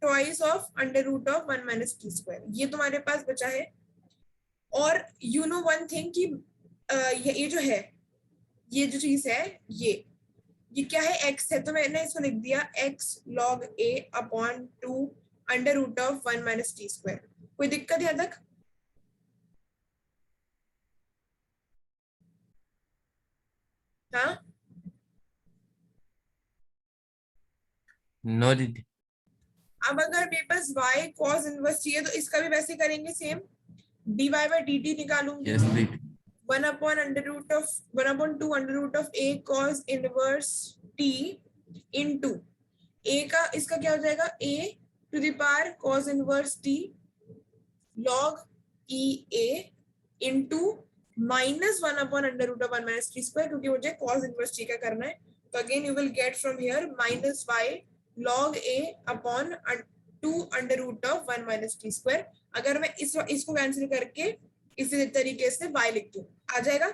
twice of under root of 1 minus T square, ये तुम्हारे पास बचा है। और यू नो वन थिंग कि ये जो है, ये जो चीज है, ये क्या है, x है, तो मैंने इसको लिख दिया x log a upon 2 under root of 1 minus T square. कोई दिक्कत यहाँ तक, हाँ। नो दीदी। अब अगर मेरे पास y cos इनवर्स चाहिए तो इसका भी वैसे करेंगे सेम, dy बाय dt निकालूंगी, यस दीदी। 1/2 under root of a cos inverse t into a का, इसका क्या हो जाएगा, a to the power cos inverse t log e a into -1/√1 minus T square, क्योंकि मुझे cos इनवर्स t का करना है। तो again you will get from here minus y log a upon 2 under root of 1 minus T square. अगर मैं इसको cancel करके इसी तरीके से y लिख दूं, आ जाएगा।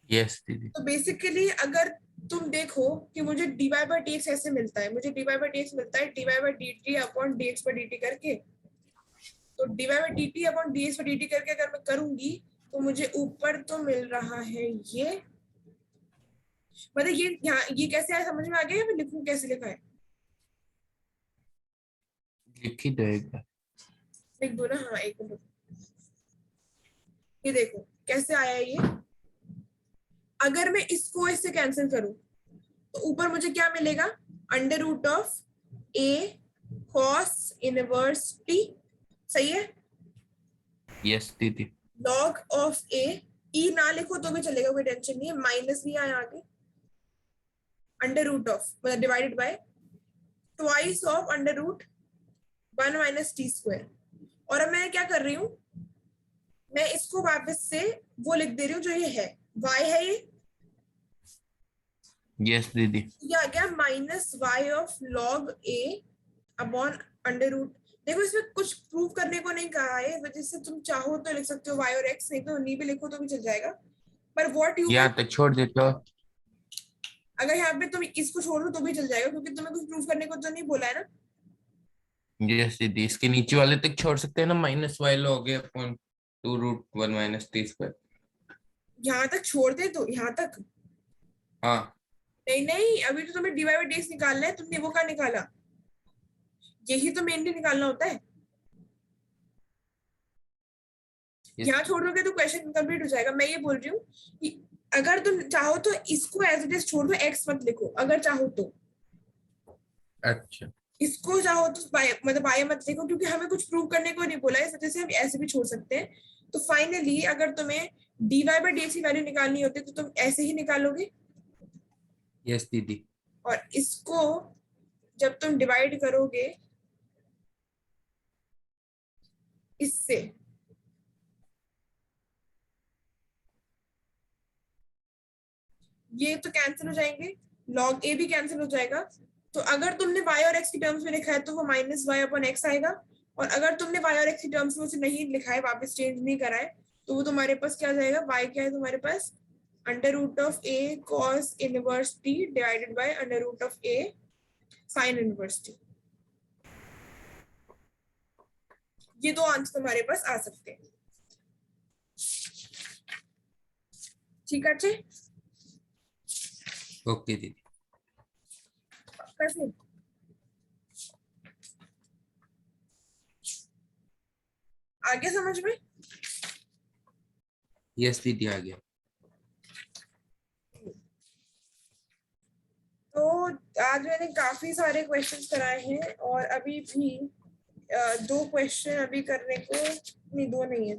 यस दीदी। तो बेसिकली अगर तुम देखो कि मुझे dy बाय dx ऐसे मिलता है, मुझे dy बाय dx मिलता है dy by dt upon dx by dt करके। तो dy by dt upon dx by dt करके अगर मैं करूंगी तो मुझे ऊपर तो मिल रहा है ये, मतलब ये यहाँ ये कैसे आया समझ में आ गया, या मैं लिखूं कैसे लिखा है, लिख ही दो एक बार। लिख दो ना, हाँ एक मिनट। ये देखो कैसे आया ये, अगर मैं इसको इससे कैंसिल करूं तो ऊपर मुझे क्या मिलेगा, under root of a cos inverse t, सही है। यस दीदी। log ऑफ a, e ना लिखो तो भी चलेगा, कोई टेंशन नहीं है, माइनस भी आया आगे, अंडर रूट ऑफ मतलब divided by twice of under root 1 minus T square. और अब मैं क्या कर रही हूँ, मैं इसको वापस से वो लिख दे रही हूँ जो ये है, y है ये यस दीदी। आ गया minus y of log a upon under root, देखो इसमें कुछ प्रूव करने को नहीं कहा है, वजह से तुम चाहो तो लिख सकते हो y और x, नहीं तो नहीं भी लिखो तो भी चल जाएगा। पर व्हाट यू यहाँ वांट, तक छोड़ देते हो। अगर यहाँ पे तुम इसको छोड़ दो तो भी चल जाएगा, क्योंकि तुम्हें कुछ प्रूव करने को तो नहीं बोला है ना। यस दीदी, इसके नीचे वाले तक छोड़ सकते हैं ना, minus y log upon 2√1 minus T square. यहाँ तक छोड़ दे तो यहाँ तक। हाँ। नहीं नहीं, अभी तो तुम्हें dy बाई dx निकालना है, तुमने वो कहाँ निकाला, यही तो मेनली निकालना होता है। यस। यहाँ छोड़ दोगे तो क्वेश्चन कंप्लीट हो जाएगा। मैं ये बोल रही हूँ कि अगर तुम चाहो तो इसको एज इट इज छोड़ दो, एक्स मत लिखो अगर चाहो तो। अच्छा। इसको चाहो तो मतलब बाय मत लिखो, क्योंकि हमें कुछ प्रूव करने को नहीं बोला है, इस वजह से हम ऐसे भी छोड़ सकते हैं। तो फाइनली अगर तुम्हें dy बाई dx की वैल्यू निकालनी होती है तो तुम ऐसे ही निकालोगे, यस दीदी। और इसको जब तुम डिवाइड करोगे इससे, ये तो कैंसिल हो जाएंगे, लॉग ए भी कैंसिल हो जाएगा। तो अगर तुमने y और x की टर्म्स में लिखा है तो वो माइनस वाई अपॉन एक्स आएगा, और अगर तुमने y और x की टर्म्स में उसे नहीं लिखा है, वापस चेंज नहीं करा है, तो वो तुम्हारे पास क्या आ जाएगा, y क्या है तुम्हारे पास, under root of a cos inverse t divided by under root of a sin inverse t। ये दो आंसर तुम्हारे पास आ सकते हैं। ठीक है, अच्छे ओके दीदी। कैसे आगे समझ में। यस दीदी, आ गया। तो आज मैंने काफी सारे क्वेश्चंस कराए हैं, और अभी भी दो क्वेश्चन अभी करने को, नहीं दो नहीं है,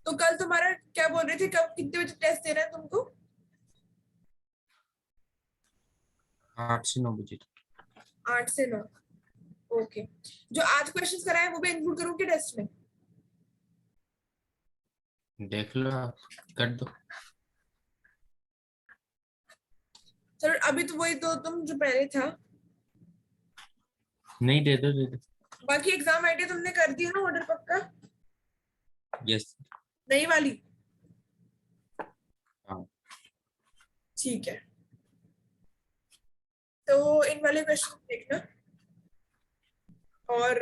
तो कल तुम्हारा क्या बोल रहे थे, कब कितने बजे टेस्ट देना है तुमको। 8 से 9 बजे। 8 से 9, ओके। जो आज क्वेश्चंस कराए वो भी इंक्लूड करूँ क्या टेस्ट में। देख लो आप, कर दो। चलो अभी तो वही दो तुम जो पहले था, नहीं, दे दो दे दो। बाकी एग्जाम आइडिया तुमने कर दिया ना ऑर्डर पक्का, यस। नई वाली। हाँ। ठीक है, तो इन वाले क्वेश्चन देखना, और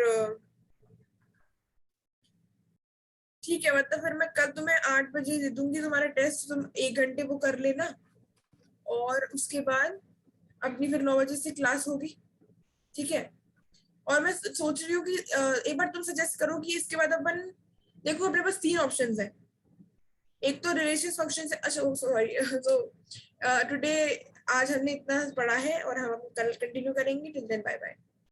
ठीक है, मतलब फिर मैं कल तुम्हें 8 बजे दे दूंगी तुम्हारा टेस्ट, तुम 1 घंटे वो कर लेना, और उसके बाद अपनी फिर 9 बजे से क्लास होगी। ठीक है, और मैं सोच रही हूँ कि एक बार तुम सजेस्ट करो कि इसके बाद अपन, देखो अपने पास 3 ऑप्शंस है। एक तो रिलेशन फंक्शन से, अच्छा सॉरी तो टुडे आज हमने इतना पढ़ा है, और हम कल कंटिन्यू करेंगे। Till then bye bye.